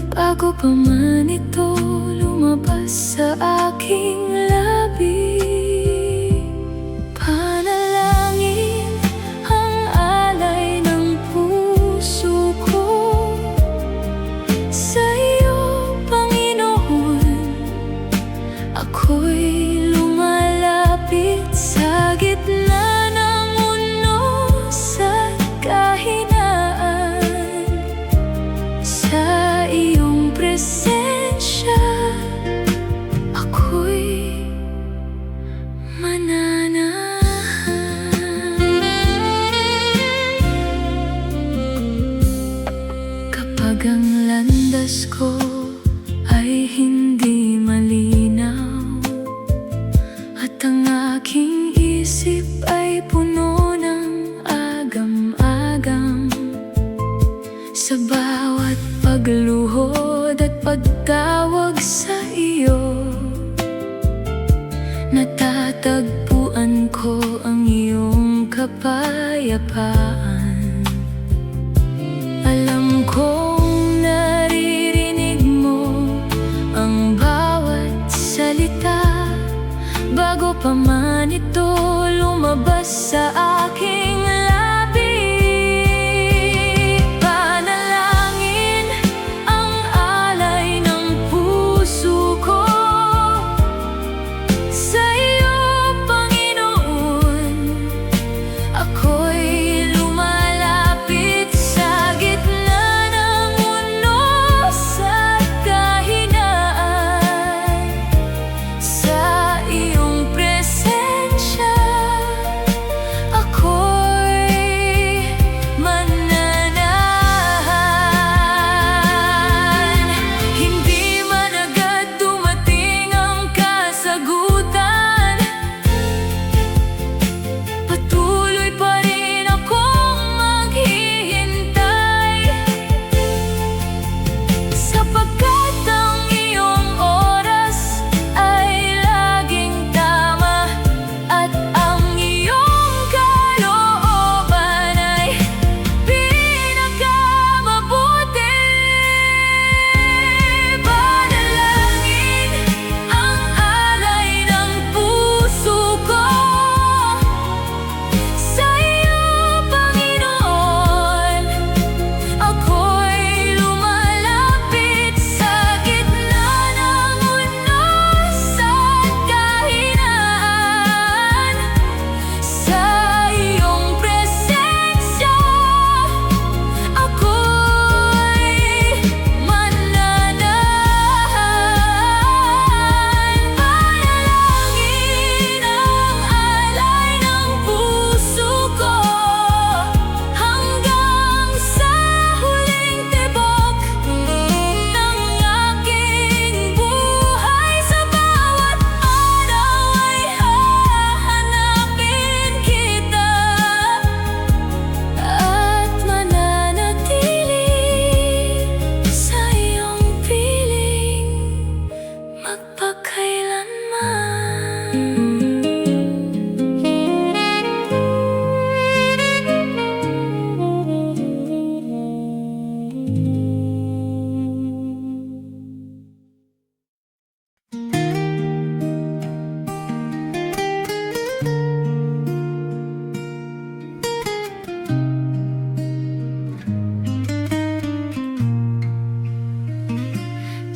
bago pa man ito lumabas sa aking labi. Panalangin ang alay ng puso ko sa iyo, Panginoon. Ako'y lumalapit sa gitna ng unos at kahinaan. Sa iyong presensya, ako'y mananahan. Kapag ang landas ko ay hindi malinaw, at ang aking isip ay puno ng agam-agam, sa bawat pagluhod at pagtawag sa iyo, natatagpuan ko ang iyong kapayapaan. Alam kong naririnig mo ang bawat salita, bago pa man ito lumabas sa aking labi. Panalangin ang alay ng puso ko sa iyo, Panginoon. Ako'y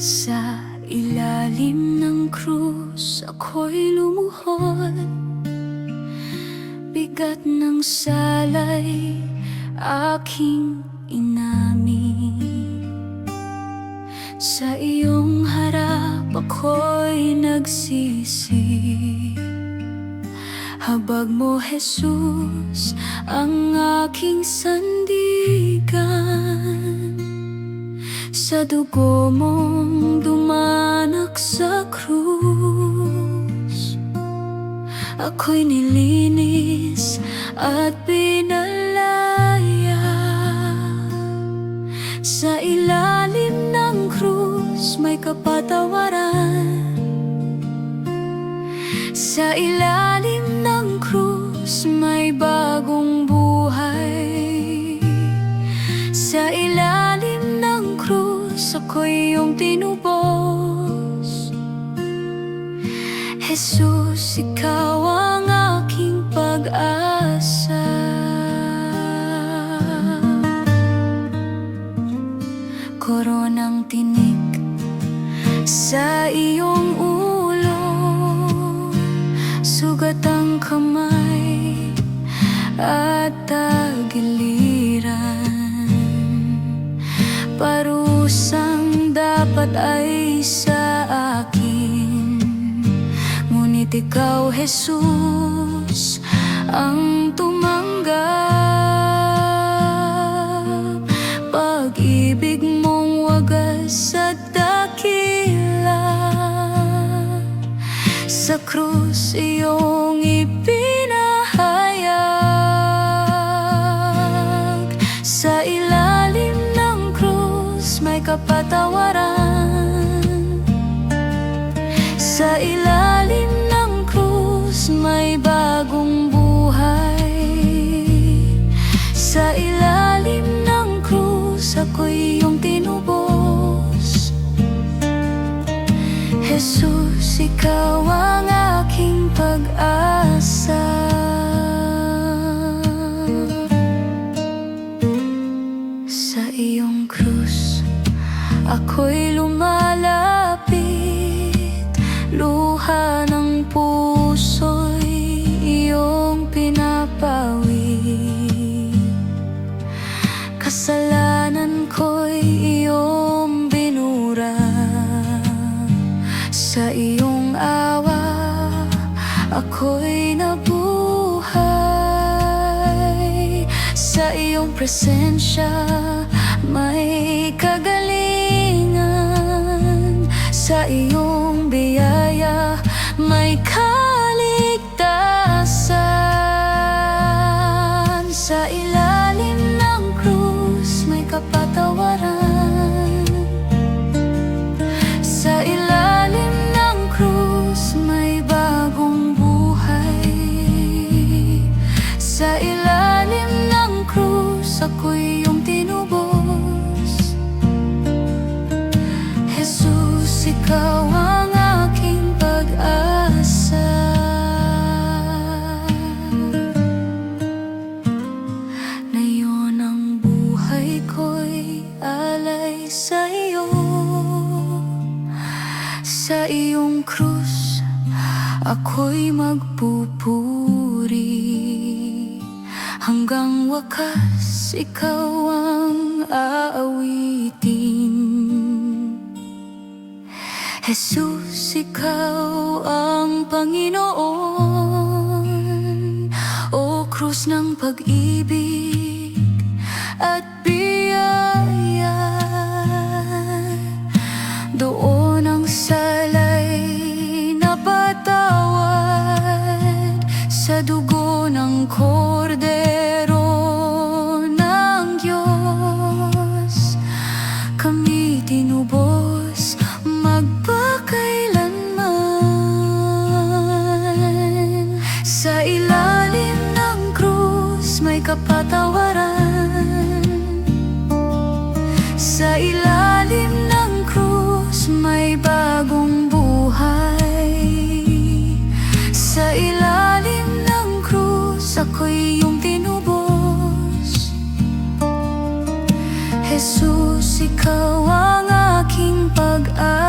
Sa ilalim ng krus ako'y lumuhod, bigat ng salay aking inamin. Sa iyong harap ako'y nagsisi, habag mo, Jesus, ang aking sandigan. Sa dugo mong dumanak sa krus, ako'y nilinis at pinalaya. Sa ilalim ng krus may kapatawaran. Sa ilalim ng krus may bagong buhay. Sa ilalim ng krus ako'y iyong tinubos. Jesus, ikaw ang aking pag-asa. Koronang tinik sa iyong ulo, sugat ang kamay at tagiliran. Parusang dapat ay sa akin, ngunit ikaw, Jesus, ang tumanggap. Pag-ibig mong wagas at dakila, sa krus iyong ipinahayag. Sa ilalim ng krus may kapatawaran. Sa ilalim ng krus may bagong buhay. Sa ilalim ng krus ako'y iyong tinubos. Jesus, ikaw ang aking pag-asa. Sa iyong krus ako'y lumalapit, luha ng puso'y iyong pinapawid. Kasalanan ko'y iyong binura. Sa iyong awa ako'y nabuhay. Sa iyong presensya may kagalingan. Sa iyong biyaya may kaligtasan. Sa ilalim ng krus may kapatawaran. Sa ilalim ng krus may bagong buhay. Sa ilalim ng krus ako'y iyong tinubos. Jesus, ikaw ang aking pag-asa. Ngayon ang buhay ko'y alay sa iyo. Sa iyong krus ako'y magpupuri. Hanggang wakas ikaw ang aawitin. Jesus, ikaw ang Panginoon. O krus ng pag-ibig at biyaya, doon ang salay napatawad. Sa dugo ng kordero ng Diyos kami tinubos magpakailanman. Sa ilalim ng krus may kapatawaran. Sa ilalim ng krus may bagong buhay. Sa ilalim ng krus ako'y iyong tinubos. Jesus, ikaw ang aking pag-asa.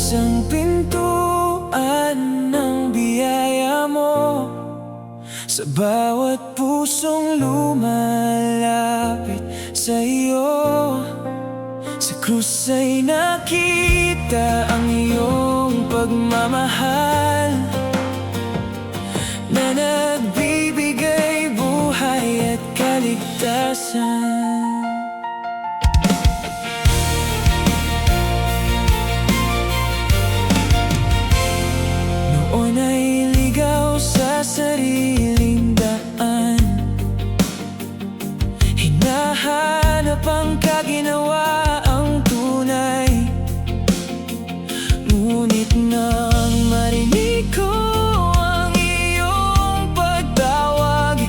Bukas ang pintuan ng biyaya mo sa bawat pusong lumalapit sa iyo. Sa krus ay nakita ang iyong pagmamahal na nagbibigay buhay at kaligtasan. Noon ay ligaw sa sariling daan, hinahanap ang kaginawaang tunay. Ngunit nang marinig ko ang iyong pagtawag,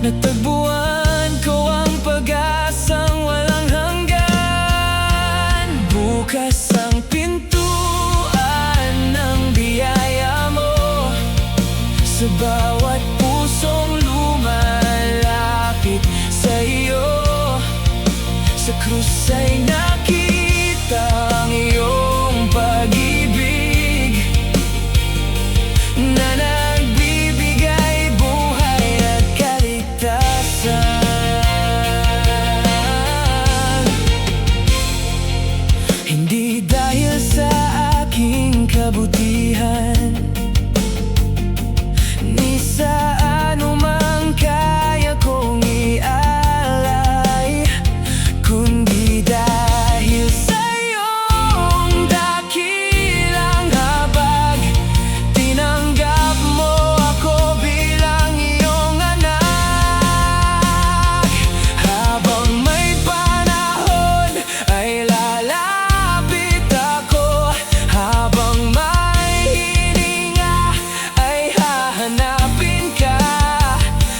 natagpuan ko ang pag-asang walang hanggan. Bukas ang pintuan ng biyaya mo sa bawat pusong lumalapit sa iyo. Sa krus ay nakita ang iyong pag-ibig na nagbibigay buhay at kaligtasan. Hindi dahil sa aking kabutihan ni sa anumang kaya kong ialay, kundi dahil sa iyong dakilang habag. Tinanggap mo ako bilang iyong anak. Habang may panahon ay lalapit ako, habang may hininga ay hahanapin ka,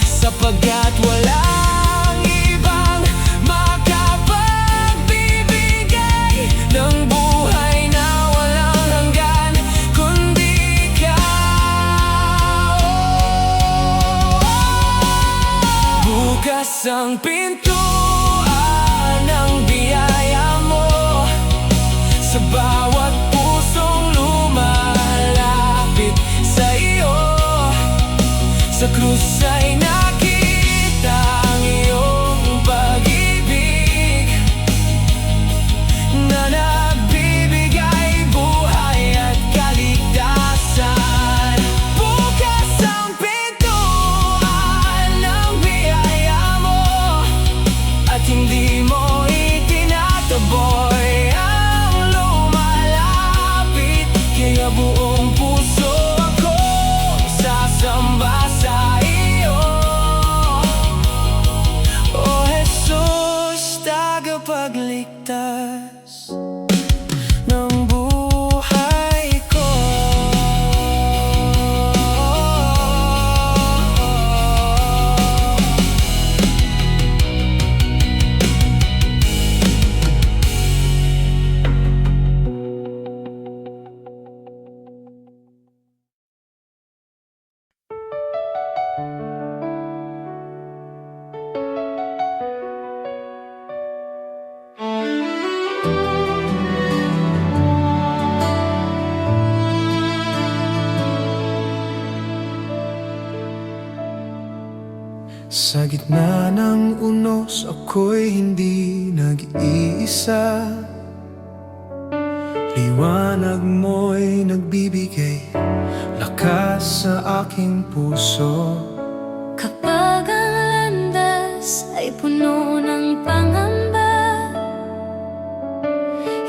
sapagkat walang ibang makapagbibigay ng buhay na walang hanggan kundi ikaw. Bukas ang pintuan ng biyaya mo sa bawat pusong lumalapit sa iyo. Sa krus ay nakita ang iyong pag-ibig na nagbibigay buhay at kaligtasan. Bukas ang pintuan ng biyaya mo at hindi mo itinataboy ang lumalapit. Kaya buong puso ako sasamba sa iyo, O Jesus, tagapagligtas ng buhay ko. Sa gitna ng unos ako'y hindi nag-iisa. Liwanag mo'y nagbibigay lakas sa aking puso. Kapag ang landas ay puno ng pangamba,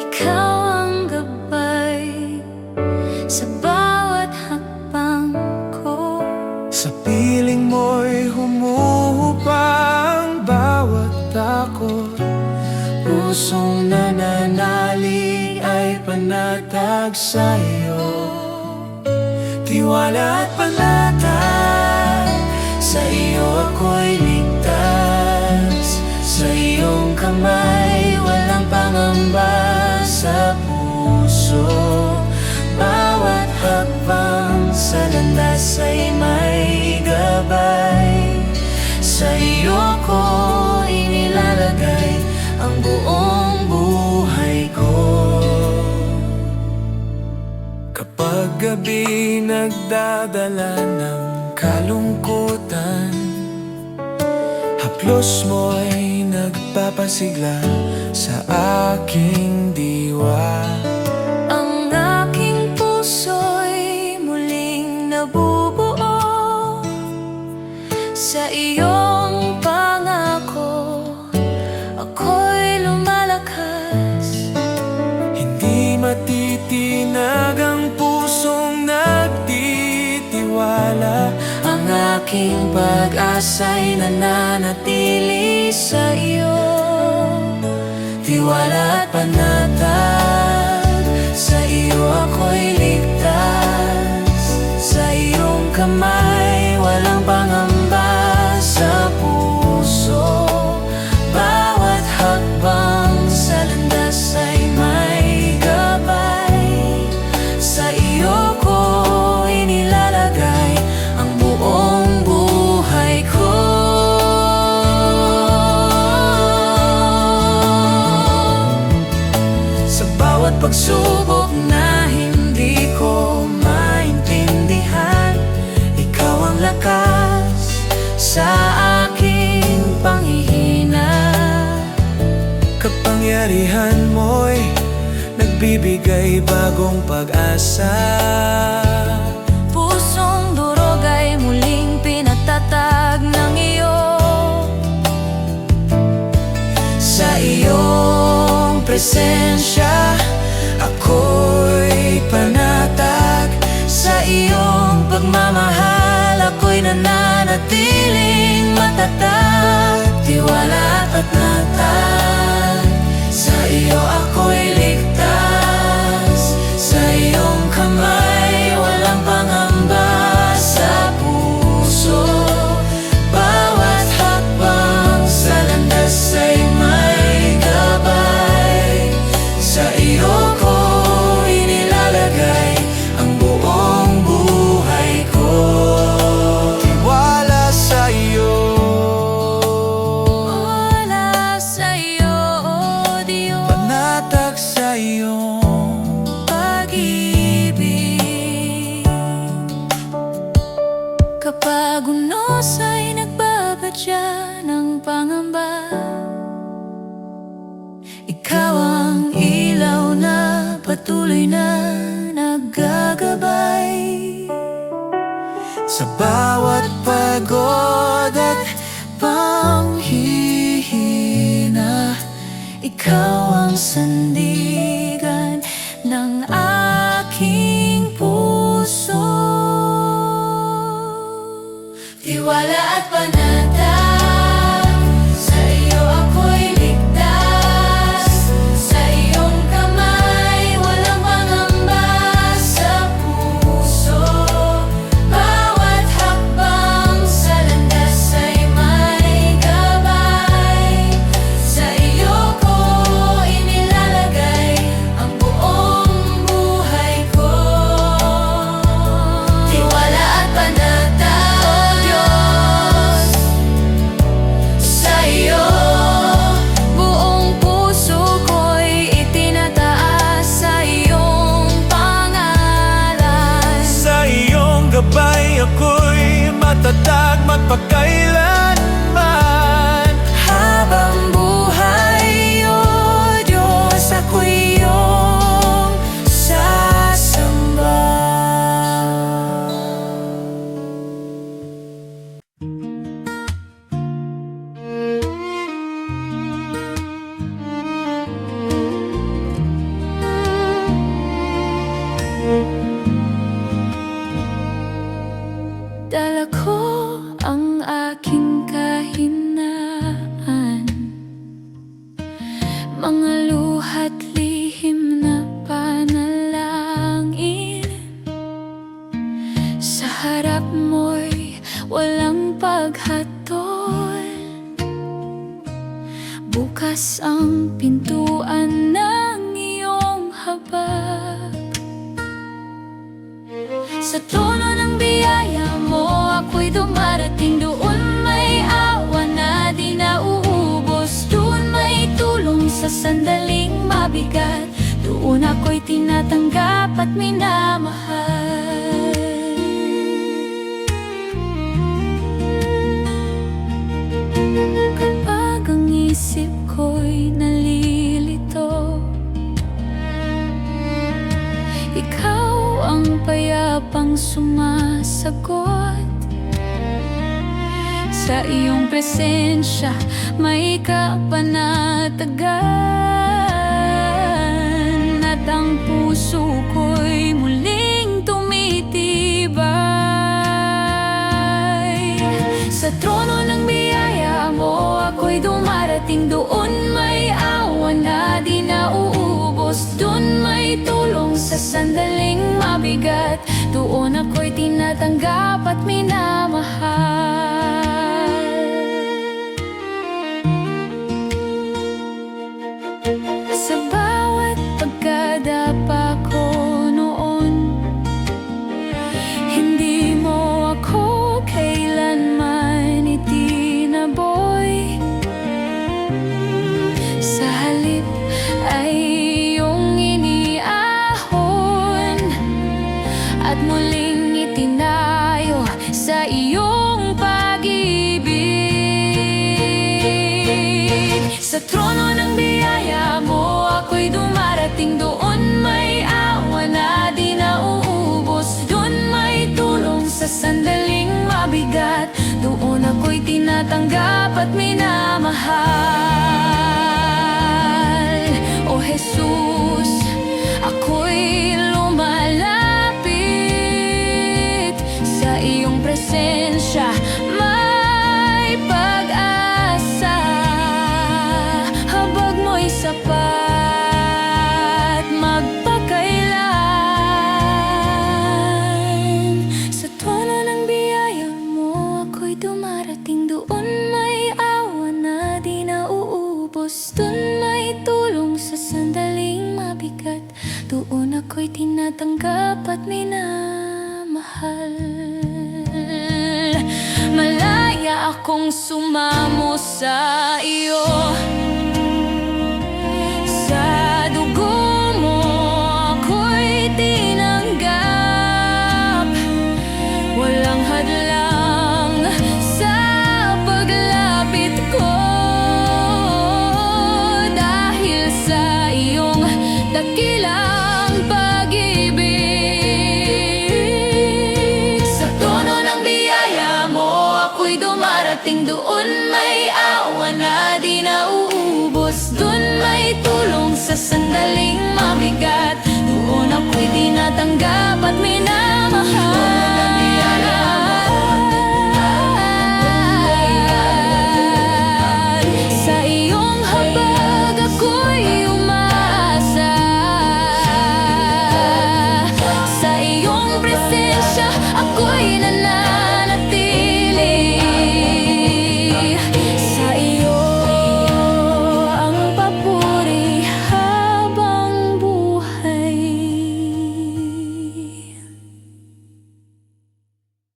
ikaw ang gabay sa bawat hakbang ko. Sa piling mo'y humuhupang bawat takot. Pusong nananalig ay panatag sa iyo. Tiwala at panatag, sa iyo ako'y ligtas. Sa iyong kamay walang pangamba sa puso. Bawat hakbang sa landas ay may gabay. Sa iyo ko inilalagay ang buong buhay ko. gabi nagdadala ng kalungkutan. Haplos mo'y nagpapasigla sa aking diwa. Ang aking puso'y muling nabubuo sa iyong pangako. Ako'y lumalakas. Hindi matitinag ang pusong nagtitiwala. Ang aking pag-asa'y nananatili sa iyo. Tiwala at panatag, sa iyo ako'y ligtas. Sa iyong kamay, walang pangamba sa puso. Bawat hakbang sa landas ay may gabay. Sa iyo ko inilalagay ang buong buhay ko. Sa bawat pagsubok na hindi ko maintindihan, ikaw ang lakas sa aking panghihina. Kapangyarihan mo'y nagbibigay bagong pag-asa. Pusong durog ay muling pinatatag ng iyo. Sa iyong presensya, ako'y panatag. Sa iyong pagmamahal, ako'y nananatiling matatag. Tiwala at panatag, sa iyo ako'y ligtas. Sa iyong kamay, walang pangamba sa puso. Bawat hakbang sa landas ay may gabay. Sa iyo ko inilalagay ang buong buhay ko. Tiwala sa iyo. Wala sa iyo, O Diyos. Panatag sa iyong Pag-ibig. Kapag unos ay nagbabadya ng pangamba, ikaw ang ilaw na patuloy na naggagabay. sa bawat pagod at panghihina. Ikaw ang sandigan ng aking puso. Tiwala at panatag, sa iyo ako'y ligtas. Sa iyong kamay, walang pangamba sa puso. Bawat hakbang sa landas ay may gabay. Sa iyo ko inilalagay ang buong buhay ko. Tiwala at panatag, O Diyos, sa iyo. Buong puso ko'y itinataas sa iyong pangalan. Sa iyong gabay ako'y matatag magpakailanman. Habang buhay, O Diyos, ako'y iyong sasamba. Dala ko ang aking kahinaan, mga luha't lihim na panalangin. Sa harap mo'y walang paghatol. Bukas ang pintuan ng iyong habag. Sa tono ng biyaya mo, ako'y dumarating. Doon may awa na di nauubos. Doon may tulong sa sandaling mabigat. Doon ako'y tinatanggap at minamahal. sagot. Sa iyong presensya may kapanatagan, at ang puso ko'y muling tumitibay. Sa trono ng biyaya mo ako'y dumarating, doon may awa na di nauubos, doon may tulong sa sandaling mabigat, doon ako'y tinatanggap at minamahal. Sa bawat pagkadapa ko noon, hindi mo ako kailanman itinaboy. Sa halip ay iyong iniahon at muling itinayo sa iyong pag-ibig. Sa trono ng biyaya mo ako'y dumarating, doon may awa na di nauubos, doon may tulong sa sandaling mabigat, doon ako'y tinatanggap at minamahal. O Jesus, ako'y lumalapit sa iyong presensya, may pag-asa, habag mo'y sapat magpakailan. Sa trono ng biyaya mo ako'y dumarating, doon may awa na di nauubos, doon may tulong sa sandaling mabigat, doon ako'y tinatanggap at minamahal. Malaya akong sumamo sa iyo, sa dugo mo ako'y tinanggap, walang hadlang sa paglapit ko, dahil sa iyong dakilang pag-ibig. Sa trono ng biyaya mo ako'y dumarating, doon may awa na di nauubos, doon may tulong sa sandaling mabigat, doon ako'y tinatanggap